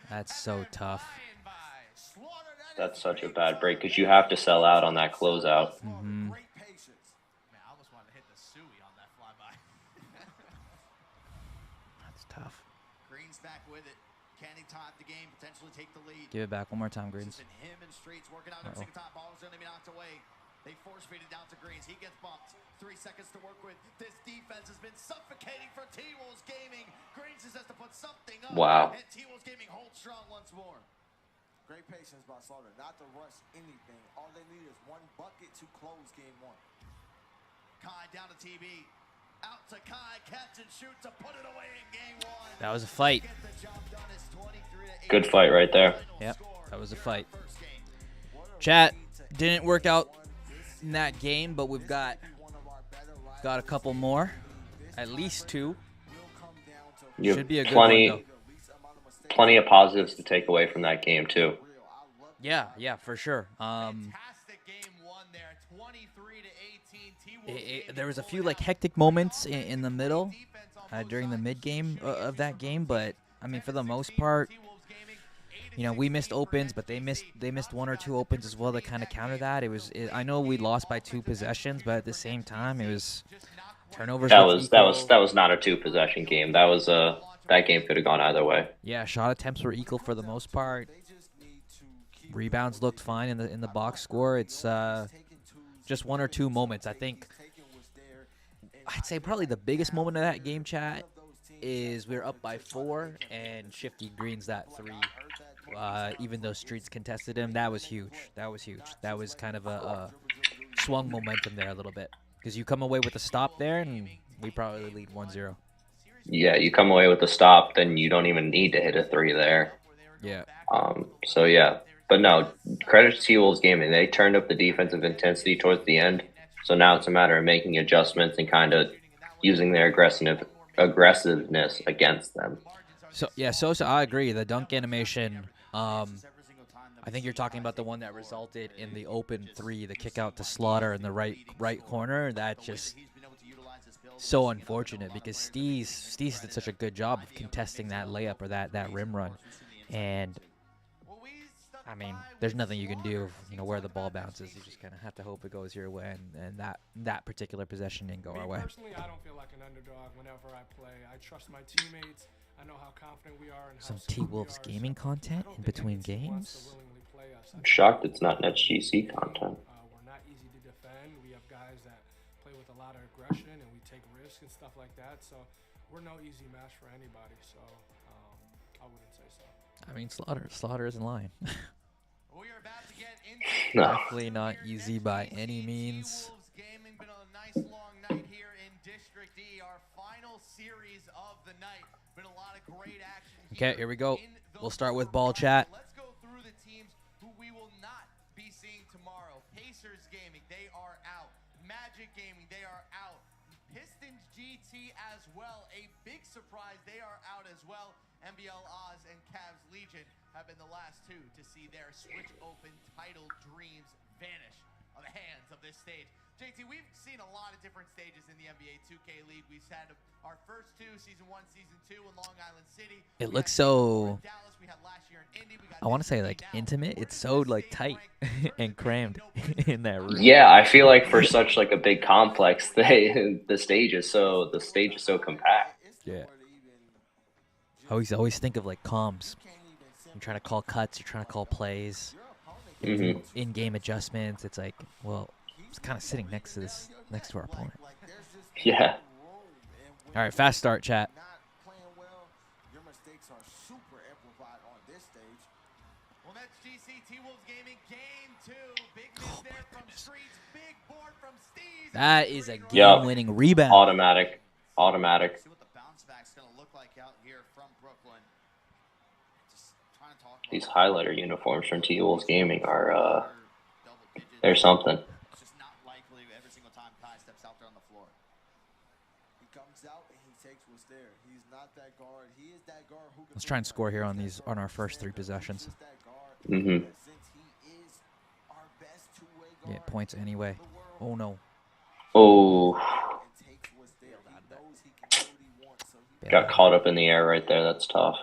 That's so tough. That's such a bad break because you have to sell out on that closeout. Mm-hmm. That's tough. Greens back with it. Can he tie the game, potentially take the lead? Give it back one more time, Greens. Him and Streets working out every single time. Ball was going to be knocked away. They force feed it down to Greens. He gets bumped. 3 seconds to work with. This defense has been suffocating for T-Wolves Gaming. Greens just has to put something up. Wow. And T-Wolves Gaming holds strong once more. Great patience by Slaughter, not to rush anything. All they need is one bucket to close game 1. Kai down to TB. Out to Kai, catch and shoot to put it away in game 1. That was a fight. Good fight right there. Yep, that was a fight. Chat, didn't work out in that game, but we've got a couple more, at least 2. You Should be a good plenty, one, though. Plenty of positives to take away from that game too. Yeah, for sure. There was a few like hectic moments in the middle during the mid game of that game, but I mean, for the most part, you know, we missed opens, but they missed 1 or 2 opens as well to kind of counter that. I know we lost by 2 possessions, but at the same time, it was turnovers. That was not a 2-possession game. That game could have gone either way. Yeah, shot attempts were equal for the most part. Rebounds looked fine in the box score. It's just 1 or 2 moments. I think I'd say probably the biggest moment of that game, chat, is we were up by 4 and Shifty greens that 3. Even though Streets contested him, that was huge. That was kind of a swung momentum there a little bit because you come away with a stop there and we probably lead 1-0. Yeah, you come away with a stop, then you don't even need to hit a 3 there. Yeah. So yeah, but no, credit to T-Wolves Gaming. They turned up the defensive intensity towards the end. So now it's a matter of making adjustments and kind of using their aggressiveness against them. So yeah, Sosa, I agree. The dunk animation. I think you're talking about the one that resulted in the open 3, the kick out to Slaughter in the right corner. That just so unfortunate because Steez did such a good job of contesting that layup or that rim run, and I mean, there's nothing you can do, you know, where the ball bounces. You just kind of have to hope it goes your way, and that particular possession didn't go our way. Personally, I don't feel like an underdog whenever I play. I trust my teammates. I know how confident we are. Some T-Wolves gaming content in between games. I'm shocked it's not NetsGC content. We're not easy to defend. We have guys that play with a lot of aggression, and we take risks and stuff like that. So we're no easy match for anybody. So I wouldn't say so. I mean, Slaughter isn't lying. No. Definitely not easy by any means. Gaming been a nice long night here in District E, our final series of the night. Been a lot of great action. Okay, here we go. We'll start with ball chat. Let's go through the teams who we will Pacers Gaming, they are out. Magic Gaming, they are out. Pistons GT as well. A big surprise, they are out as well. NBL Oz and Cavs Legion have been the last two to see their Switch Open title dreams vanish on the hands of this stage. JT, we've seen a lot of different stages in the NBA 2K League. We've had our first two, Season 1, Season 2 in Long Island City. It looks so, I want to say like intimate. It's so like tight and crammed in that room. Yeah, I feel like for such like a big complex, the stage is so compact. Yeah. I always think of like comms. You're trying to call cuts. You're trying to call plays. In-game adjustments. It's like, well, it's kind of sitting next to our opponent. Yeah. All right, fast start, chat. Your mistakes are super amplified on this stage. Well, NetsGC T-Wolves Gaming game 2. Big miss there from Streets. Big board from Steez. That is a game-winning rebound. Automatic. See what the bounce back's gonna look like out here from Brooklyn. Just trying to talk. These highlighter uniforms from T-Wolves Gaming are they're something. It's just not likely every single time Kai steps out there on the floor. He comes out and he takes what's there. He's not that guard. He is that guard who can. Let's try and score here on our first 3 possessions. Mm-hmm. Yeah, points anyway. Oh no. Oh. Got caught up in the air right there. That's tough.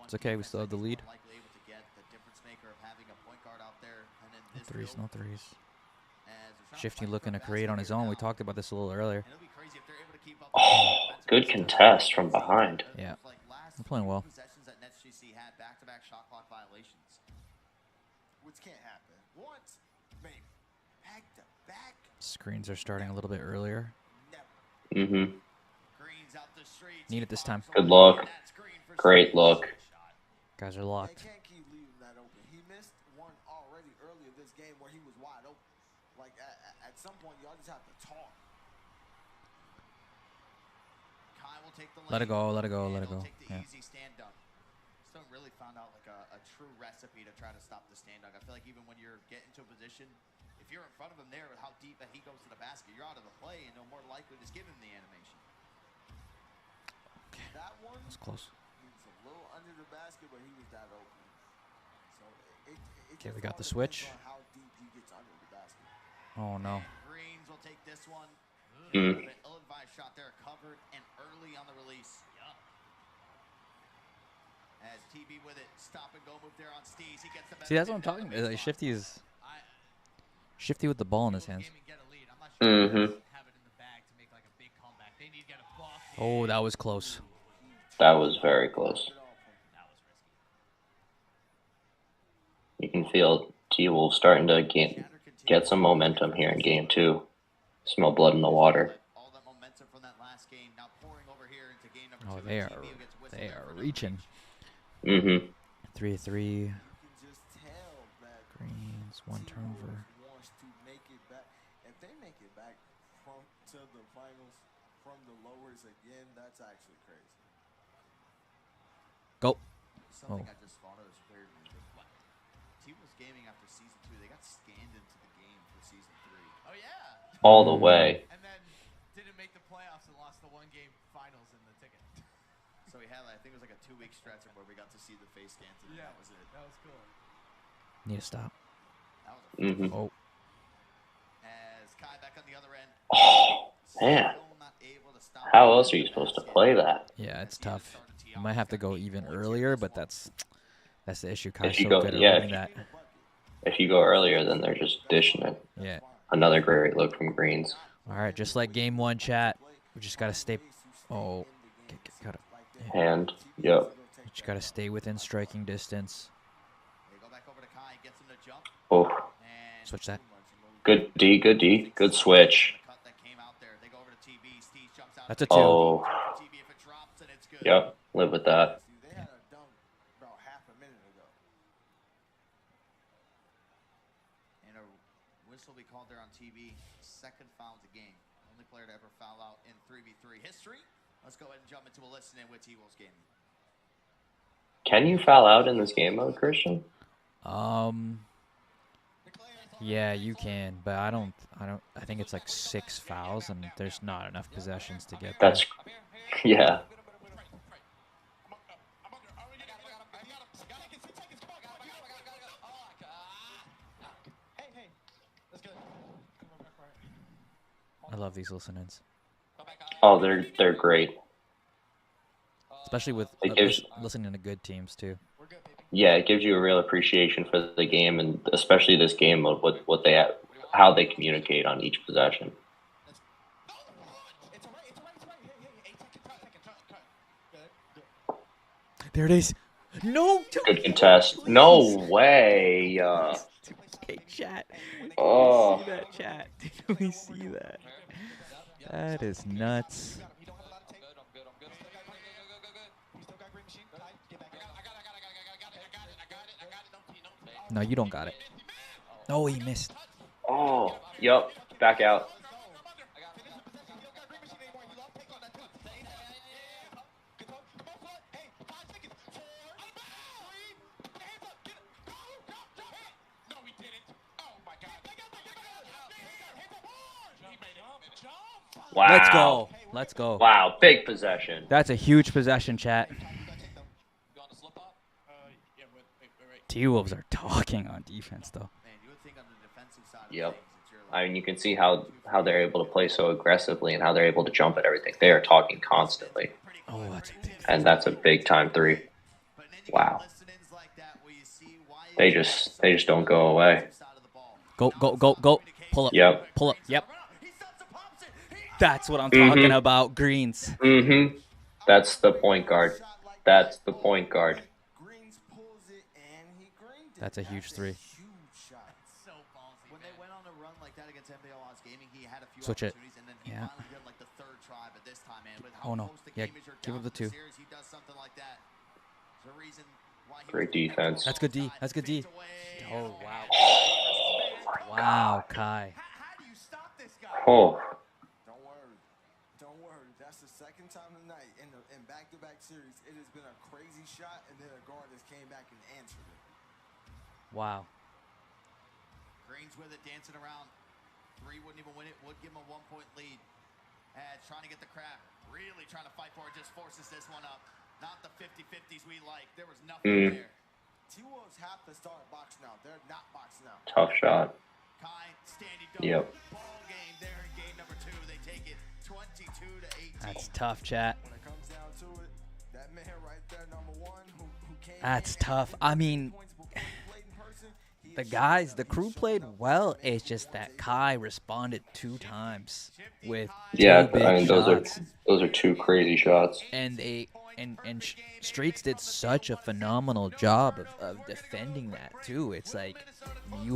It's okay. We still have the lead. No threes. Shifty looking to create on his own. We talked about this a little earlier. Oh, good contest from behind. Yeah, we're playing well. Which can't happen. Once, maybe. Back to back. Screens are starting a little bit earlier. Mm-hmm. Need it this time. Good look. Great look. Guys are locked. They can't keep leaving that open. He missed one already earlier this game where he was wide open. Like, at some point, y'all just have to talk. Let it go, let it go, let it go. Yeah. Still really found out like a true recipe to try to stop the stand dunk. I feel like even when you're getting to a position, if you're in front of him there with how deep that he goes to the basket, you're out of the play and no more likely just give him the animation. That one was close. He was a little under the basket, but he was that open. So Okay, we got the switch. How deep he gets under the basket. Oh no. Greens will take this one. Mm. Ill-advised shot there, covered and early on the release. As TB with it, stop and go move there on Steez. He gets the See, that's what I'm talking about. Like, Shifty with the ball in his hands. Mm-hmm. Oh, that was close. That was very close. You can feel T-Wolves starting to get some momentum here in game 2. Smell blood in the water. Oh, they are reaching. Mm-hmm. 3-3. Greens, 1 turnover. If they make it back to the finals from the lowers again, that's actually crazy. Go. Something I just thought of is very weird. T-Wolves Gaming after season 2, they got scanned into the game for season 3. Oh yeah. All the way. And then didn't make the playoffs and lost the 1-game finals in the ticket. So we had, I think it was like a 2-week stretch where we got to see the face scans, and that was it. That was cool. Need to stop. That was Mm-hmm. Oh. As Kai back on the other end. Oh, man. How else are you supposed to play that? Yeah, it's tough. You might have to go even earlier, but that's the issue. Kai's If you so go, good at yeah, reading that. If you go earlier, then they're just dishing it. Yeah. Another great look from Greens. All right, just like game 1, chat. We just gotta stay. Oh, gotta. And yep. We just gotta stay within striking distance. Oh. Switch that. Good D. Good D. Good switch. That's a 2. Oh. Yep. Live with that. They had a dunk about half a minute ago. And a whistle be called there on TV. Second foul of the game. Only player to ever foul out in 3v3 history. Let's go ahead and jump into a listen-in with T-Wolves Gaming. Can you foul out in this game mode, Christian? Yeah, you can, but I think it's like 6 fouls, and there's not enough possessions to get there. That's, yeah. I love these listen-ins. Oh, they're great. Especially with listening to good teams too. Yeah, it gives you a real appreciation for the game, and especially this game mode, what they have, how they communicate on each possession. There it is. No. Good contest. No way. Hey, chat. Oh. Did we see that, chat? Did we see that? That is nuts. No, you don't got it. Oh, he missed. Oh, yep. Back out. Wow. Let's go. Let's go. Wow, big possession. That's a huge possession, chat. T-Wolves are talking on defense, though. Yep. I mean, you can see how they're able to play so aggressively and how they're able to jump at everything. They are talking constantly. Oh, that's a big. And that's a big time 3. Wow. They just don't go away. Go. Pull up. Yep. Pull up. Yep. That's what I'm talking about, Greens. Mm-hmm. That's the point guard. That's the point guard. That's a huge 3. When they went on a run like that against NBL Gaming, he had a few Switch it. opportunities, and then he Yeah. finally did like the 3rd try, but this time, man, with how Oh no. close the Yeah. game is, you're Give down up the to 2. series, he does something like that. There's a reason why he Great defense. That's good D. That's good D. Oh wow. Oh, Wow, Kai. How do you stop this guy? Oh. Don't worry. That's the second time tonight in back-to-back series. It has been a crazy shot, and then a guard has came back and answered it. Wow. Green's with it, dancing around. 3 wouldn't even win it. Would give him a 1-point lead. Trying to get the crap. Really trying to fight for it. Just forces this one up. Not the 50-50s we like. There was nothing there. T-Wolves have to start boxing out. They're not boxing out. Tough shot. Kai, standing Yep. ball game there in game number 2. They take it 22-18. That's tough, chat. When it comes down to it, that man right there, number 1, who came That's tough. I mean, the crew played well. It's just that Kai responded 2 times with Yeah, 2 big I mean shots. those are 2 crazy shots. And Streets did such a phenomenal job of defending that too. It's like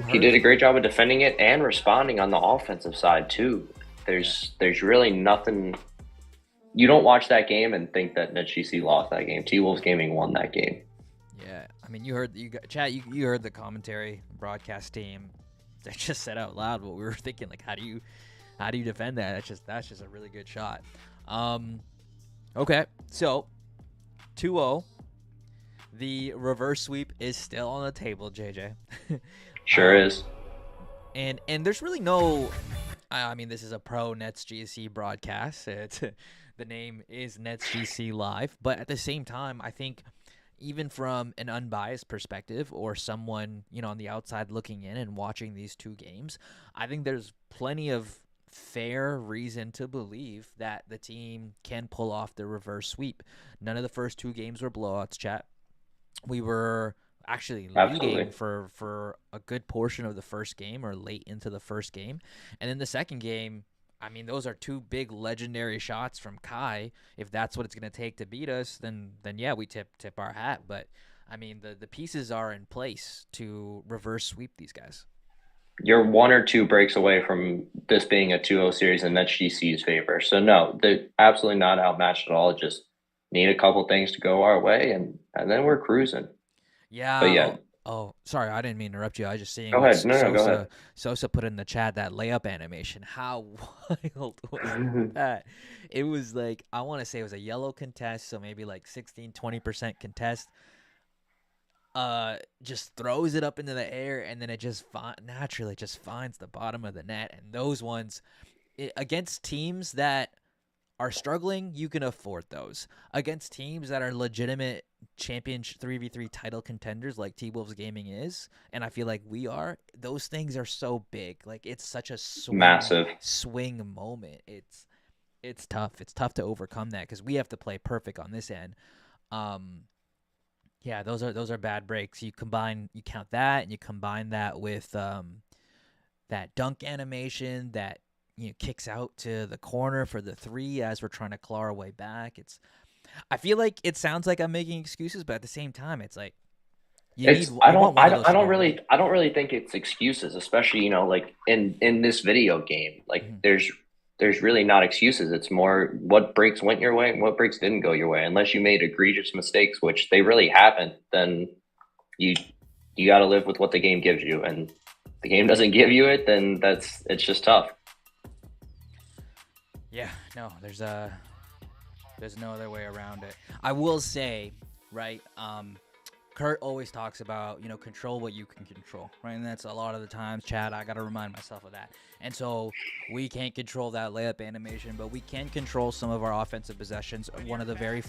He did a great job of defending it and responding on the offensive side too. There's really nothing. You don't watch that game and think that NetsGC lost that game. T-Wolves Gaming won that game. Yeah, I mean, you heard the commentary broadcast team that just said out loud what we were thinking. Like, how do you defend that? That's just a really good shot. Okay, so 2-0. The reverse sweep is still on the table, JJ. Sure is. And there's really no. I mean, this is a pro NetsGC broadcast. The name is NetsGC Live, but at the same time, I think even from an unbiased perspective or someone, on the outside looking in and watching these 2 games, I think there's plenty of fair reason to believe that the team can pull off the reverse sweep. None of the first 2 games were blowouts, chat. We were actually leading for a good portion of the first game or late into the first game. And then the second game, I mean, those are 2 big legendary shots from Kai. If that's what it's going to take to beat us, then yeah, we tip our hat. But, I mean, the pieces are in place to reverse sweep these guys. You're 1 or 2 breaks away from this being a 2-0 series in NetsGC's favor. So, no, they're absolutely not outmatched at all. Just need a couple things to go our way, and then we're cruising. Yeah, but yeah, Oh, sorry, I didn't mean to interrupt you. I was just seeing Go what ahead. No, go ahead. Sosa put in the chat, that layup animation. How wild was that? It was like, I want to say it was a yellow contest, so maybe like 16, 20% contest. Just throws it up into the air, and then it just naturally just finds the bottom of the net. And those ones, against teams that are struggling, you can afford those. Against teams that are legitimate championship 3v3 title contenders like T-Wolves Gaming is, and I feel like we are, those things are so big. Like, it's such a Massive swing moment. It's tough. It's tough to overcome that because we have to play perfect on this end. Yeah, those are bad breaks. You count that, and you combine that with that dunk animation that kicks out to the corner for the 3 as we're trying to claw our way back. I feel like it sounds like I'm making excuses, but at the same time, it's like I don't really think it's excuses, especially like in this video game. Like there's really not excuses. It's more what breaks went your way and what breaks didn't go your way. Unless you made egregious mistakes, which they really haven't, then you got to live with what the game gives you. And if the game doesn't give you it, then it's just tough. Yeah, no, there's no other way around it. I will say, right, Kurt always talks about, control what you can control, right? And that's a lot of the times, Chad, I got to remind myself of that. And so we can't control that layup animation, but we can control some of our offensive possessions. One of the very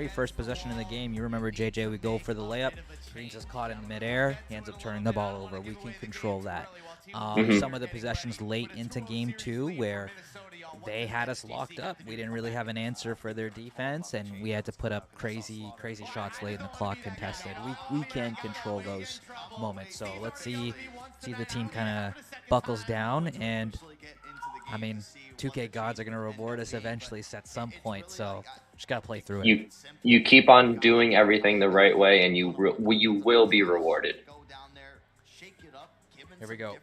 first possession in the game, you remember, JJ, we go for the layup. Green's just caught in midair. He ends up turning the ball over. We can control that. Some of the possessions late into game 2 where they had us locked up. We didn't really have an answer for their defense, and we had to put up crazy shots late in the clock contested. We can control those moments. So let's see the team kind of buckles down, and I mean, 2K gods are going to reward us eventually at some point. So just got to play through it. You keep on doing everything the right way, and you will be rewarded. Here we go.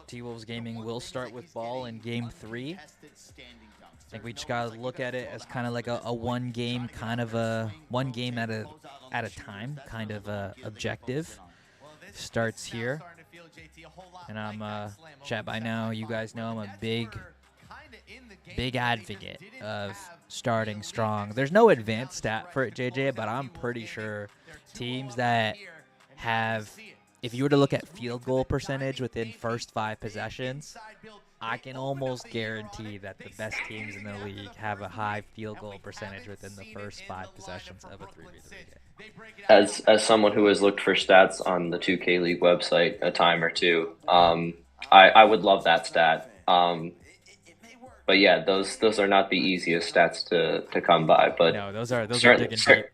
T-Wolves Gaming will start with ball in game 3. I think we just gotta look at it as kind of like a one game at a time kind of objective. Starts here, and I'm chat by now. You guys know I'm a big advocate of starting strong. There's no advanced stat for it, JJ, but I'm pretty sure teams that have, if you were to look at field goal percentage within first 5 possessions, I can almost guarantee that the best teams in the league have a high field goal percentage within the first 5 possessions of a 3v3 game. As someone who has looked for stats on the 2K League website a time or two, I would love that stat. But yeah, those are not the easiest stats to come by. But no, those are digging deep.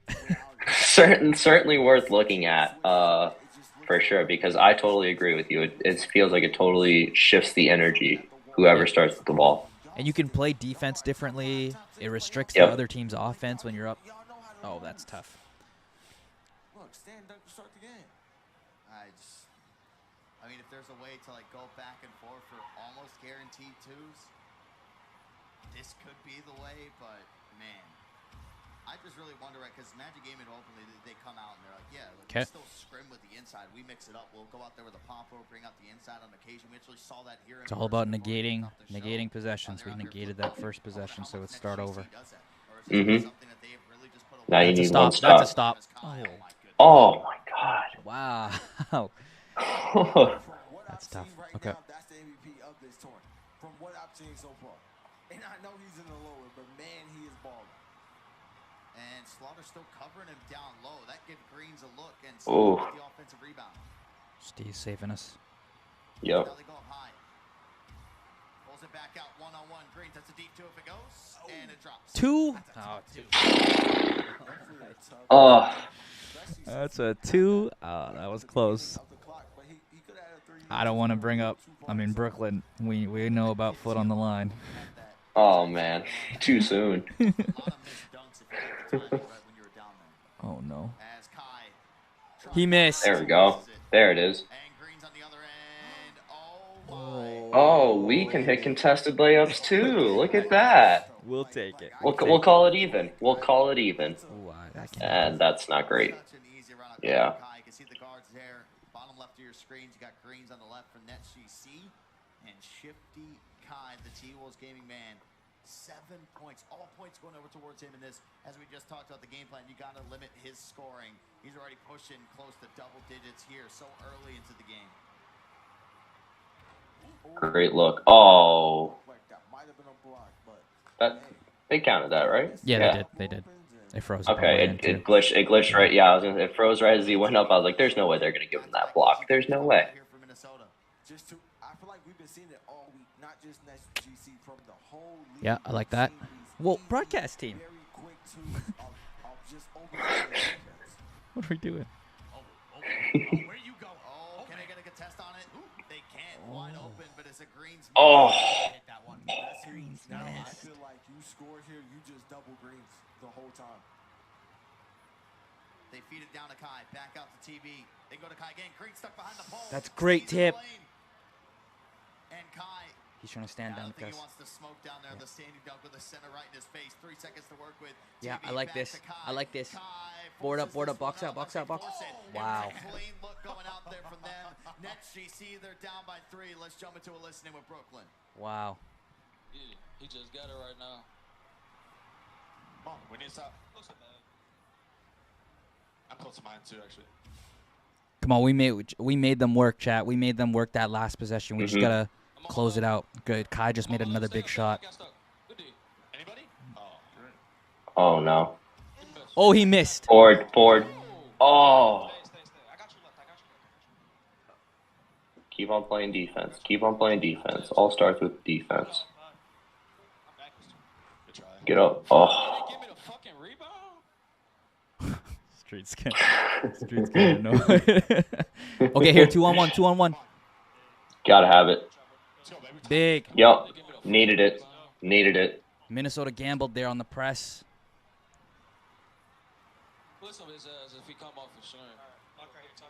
certainly worth looking at. For sure, because I totally agree with you. It feels like it totally shifts the energy, whoever starts with the ball. And you can play defense differently. It restricts the other team's offense when you're up. Oh, that's tough. Look, stand up to start the game. I mean, if there's a way to go back and forth for almost guaranteed 2s, this could be the way, but man, I just really wonder, right, because Magic Gaming openly, they come out and they're like, yeah, we still scrim with the inside. We mix it up. We'll go out there with a popper, bring out the inside on occasion. We actually saw that here. It's all about negating possessions. We negated that first possession, so let's start over. Now you need one stop. That's a stop. Oh my God. Wow. That's tough. Okay. That's the MVP of this tournament, from what I've seen so far. And I know he's in the lower, but man, he is balling. And Slaughter's still covering him down low. That gives Greens a look and still get the offensive rebound. Steve's saving us. Yep. Now they go up high. Pulls it back out one-on-one. Greens, that's a deep 2 if it goes. And it drops. 2? Oh, 2. That's a 2. Oh, that was close. I don't want to bring up, I'm in Brooklyn. We know about foot on the line. Oh, man. Too soon. Oh, no. He missed. There we go. There it is. Oh, we can hit contested layups, too. Look at that. We'll take it. We'll call it even. We'll call it even. Ooh, And that's not great. Yeah. left of your screens. You got greens on the left for NetsGC. And Shifty Kai, the T-Wolves gaming man, 7 points. All points going over towards him in this. As we just talked about the game plan, you got to limit his scoring. He's already pushing close to double digits here so early into the game. Great look. Oh. That might have been a block, but They counted that, right? Yeah, they did. They froze. Okay, it glitched right. Yeah, it froze right as he went up. I was like, "There's no way they're gonna give him that block. There's no way." I feel like we've been seeing it all week, not just NetsGC, from the whole league. Yeah, I like that. Well, broadcast team. Very quick to just over. What are we doing? Where you go? Oh, can they get a good test on it? They can't. Wide open, but it's a greens. Oh. Hit that one. Now, I feel like you score here, you just double greens the whole time. They feed it down to Kai. Back out to TB. They go to Kai again. Green stuck behind the pole. That's great tip. And Kai. He's trying to stand down I don't think because. he wants to smoke down there. The standing dunk with the center right in his face. 3 seconds to work with. Yeah, TB I like back this. to Kai. I like this. Kai Board up, forces box this out, one box out, box. Force it. Wow. It was a clean look going out there from them. NetsGC, they're down by 3. Let's jump into a listening with Brooklyn. Wow. Yeah, he just got it right now. Come on, we need to stop. I'm close to mine too, actually. Come on, we made them work, chat. We made them work that last possession. We just gotta close it out. Good. Kai just made another big shot. Anybody? Oh no. Oh, he missed. Board. Oh. Keep on playing defense. Keep on playing defense. All starts with defense. Get up. Oh. Streets can't know. Okay, here, 2-on-1, 2-on-1. Gotta have it. Big. Yup. Needed it. Minnesota gambled there on the press.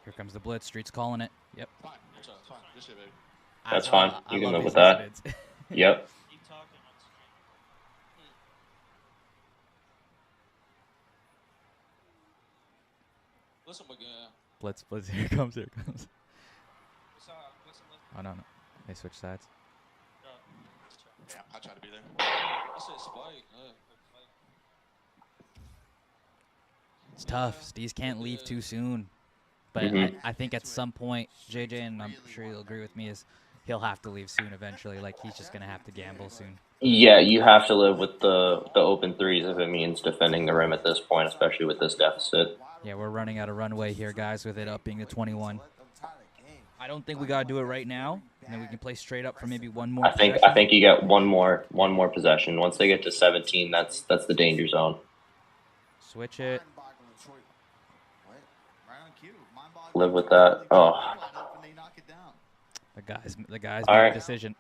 Here comes the blitz. Streets calling it. Yep. That's fine. You can live with that. Yep. Blitz. Here it comes. Oh, no. They switch sides. Yeah, I'll try to be there. It's tough. Steez can't leave too soon. But I think at some point, JJ, and I'm sure you'll agree with me, is he'll have to leave soon eventually. Like, he's just going to have to gamble soon. Yeah, you have to live with the open threes if it means defending the rim at this point, especially with this deficit. Yeah, we're running out of runway here, guys, with it up being the 21. I don't think we got to do it right now. And then we can play straight up for maybe one more. I think you get one more possession. Once they get to 17, that's the danger zone. Switch it. Live with that. Oh. The guys All made right. a decision.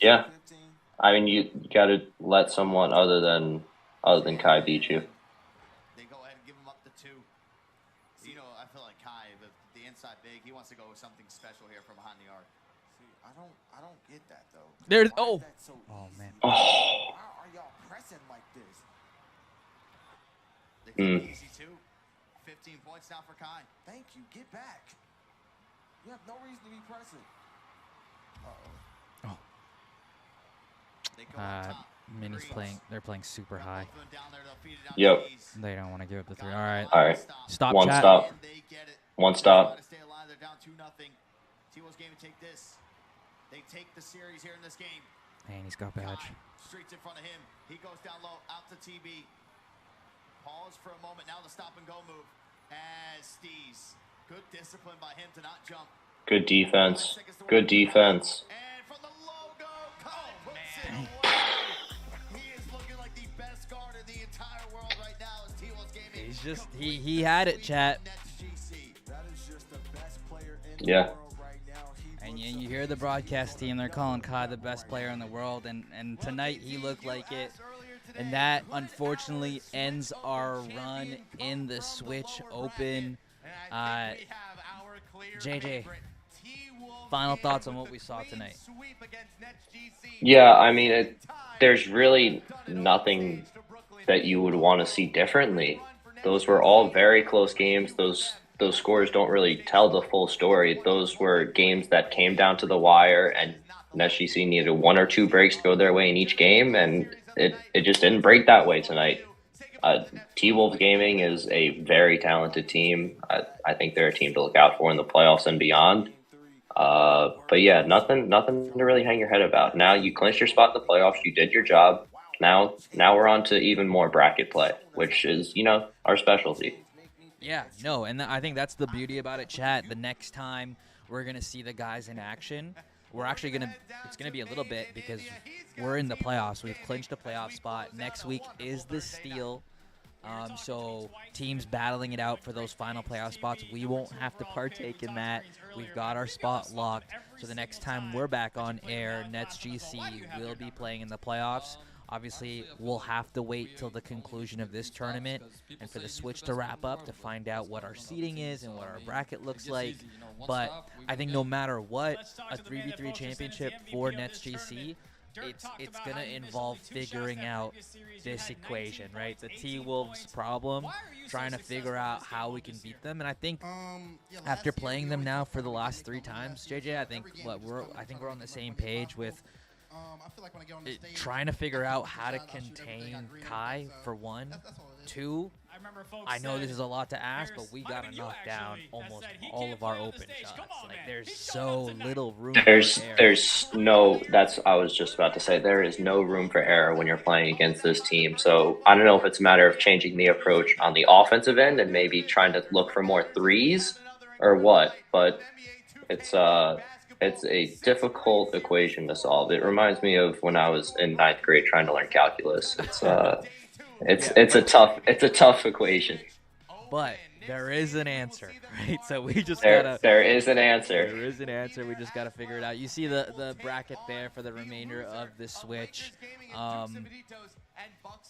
Yeah. I mean, you got to let someone other than Kai beat you. They go ahead and give him up to 2. You know, I feel like Kai, the inside big, he wants to go with something special here from behind the arc. See, I don't get that though. There's Why is that so easy? man. Oh. Why are y'all pressing like this? They take it easy too. 15 points now for Kai. Thank you. Get back. You have no reason to be pressing. Oh. They go up top. Minnie's playing. They're playing super high. Yep. They don't want to give up the 3. All right. All right. Stop. One chat. stop. One stop. Stay alive. They're down 2-0. T-Wolves game to take this. They take the series here in this game. And he's got badge. Streets in front of him. He goes down low, out to TB. Pause for a moment. Now the stop and go move. As Steez. Good discipline by him to not jump. Good defense. Good defense. And from the logo, Cole puts it away. He is looking like the best guard in the entire world right now as T-Wolves gaming. He's just he had it, chat. That is just the best player in Yeah. the world right now. And you hear the broadcast team, they're calling Kai the best player in the world, and tonight he looked like it. And that, unfortunately, ends our run in the Switch Open. JJ, final thoughts on what we saw tonight? Yeah, I mean, there's really nothing that you would want to see differently. Those were all very close games. Those those scores don't really tell the full story. Those were games that came down to the wire, and NetsGC needed 1 or 2 breaks to go their way in each game, and it just didn't break that way tonight. T-Wolves Gaming is a very talented team. I think they're a team to look out for in the playoffs and beyond. But yeah, nothing to really hang your head about. Now you clinched your spot in the playoffs. You did your job. Now we're on to even more bracket play, which is, our specialty. Yeah, no, and I think that's the beauty about it, chat. The next time we're going to see the guys in action, we're actually it's going to be a little bit because we're in the playoffs. We've clinched a playoff spot. Next week is the steal. So teams battling it out for those final playoff spots. We won't have to partake in that. We've got our spot locked. So the next time we're back on air, NetsGC will be playing in the playoffs. Obviously, we'll have to wait till the conclusion of this tournament and for the switch to wrap up to find out what our seeding is and what our bracket looks like. But I think no matter what, a 3v3 championship for NetsGC, it's going to involve figuring out this equation, right? The T-Wolves problem, trying to figure out how we can beat them. And I think after playing them now for the last 3 times, JJ, I think we're on the same page with trying to figure out how to contain Kai for 1. 2, I know this is a lot to ask, but we got to knock down almost all of our open shots. Like, there's so little room for error. I was just about to say, there is no room for error when you're playing against this team. So I don't know if it's a matter of changing the approach on the offensive end and maybe trying to look for more threes or what, but it's a difficult equation to solve. It reminds me of when I was in 9th grade trying to learn calculus. It's a tough equation. But there is an answer, right? So we just there is an answer. There is an answer. We just gotta figure it out. You see the bracket there for the remainder of the switch.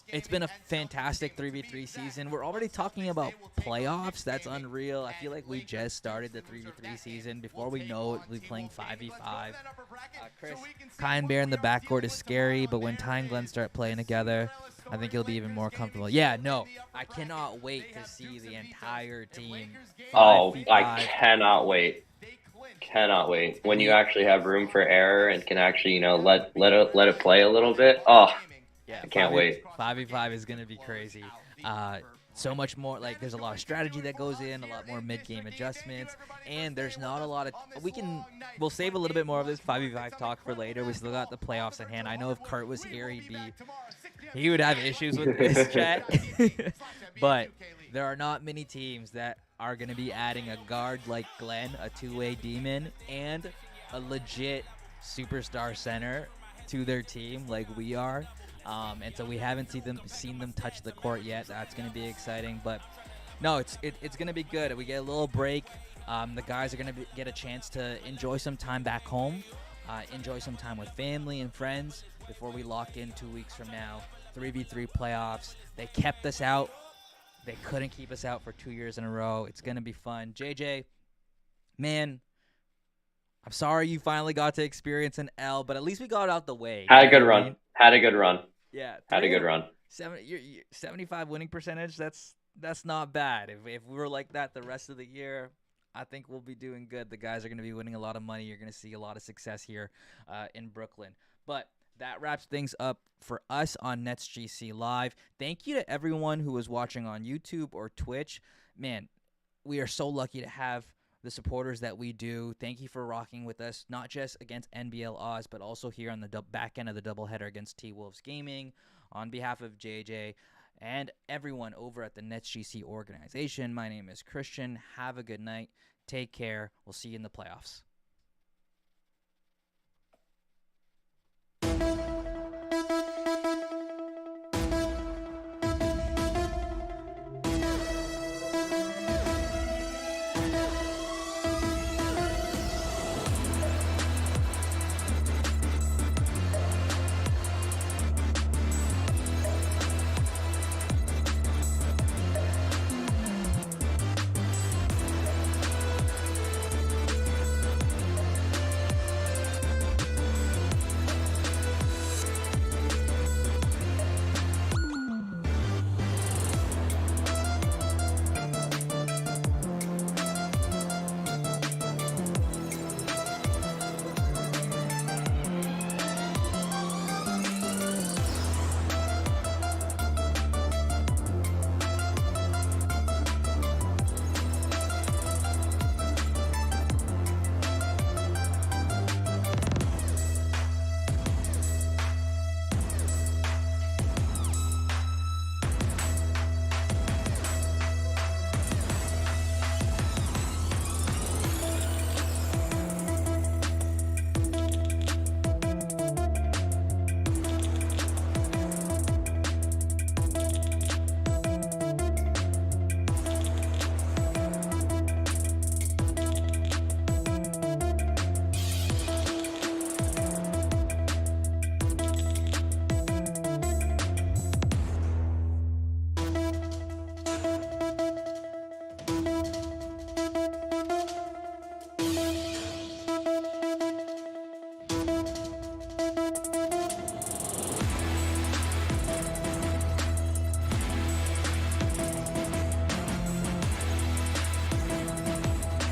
It's been a fantastic 3v3 season. We're already talking about playoffs. That's unreal. I feel like we just started the 3v3 season. Before we know it, we'll be playing 5v5. Chris, Kai and Bear in the backcourt is scary, but when Ty and Glenn start playing together, I think he'll be even more comfortable. Yeah, no, I cannot wait to see the entire team. 5v5. I cannot wait. Cannot wait. When you actually have room for error and can actually, let it play a little bit. Oh, yeah, I can't wait. 5v5 is going to be crazy. So much more, like, there's a lot of strategy that goes in, a lot more mid-game adjustments, and there's not a lot of, we'll save a little bit more of this 5v5 talk for later. We still got the playoffs at hand. I know if Kurt was here, he would have issues with this chat, but there are not many teams that are going to be adding a guard like Glenn, a two-way demon, and a legit superstar center to their team like we are. And so we haven't seen them touch the court yet. That's going to be exciting. But no, it's going to be good. We get a little break. The guys are going to get a chance to enjoy some time back home, enjoy some time with family and friends before we lock in 2 weeks from now. 3v3 playoffs. They kept us out. They couldn't keep us out for 2 years in a row. It's going to be fun. JJ, man, I'm sorry you finally got to experience an L, but at least we got it out the way. Had a good run. Yeah. Had a good run. 75 winning percentage, that's not bad. If we were like that the rest of the year, I think we'll be doing good. The guys are going to be winning a lot of money. You're going to see a lot of success here in Brooklyn. But that wraps things up for us on NetsGC Live. Thank you to everyone who was watching on YouTube or Twitch. Man, we are so lucky to have the supporters that we do. Thank you for rocking with us, not just against NBL Oz, but also here on the back end of the doubleheader against T-Wolves Gaming. On behalf of JJ and everyone over at the NetsGC organization, my name is Christian. Have a good night. Take care. We'll see you in the playoffs.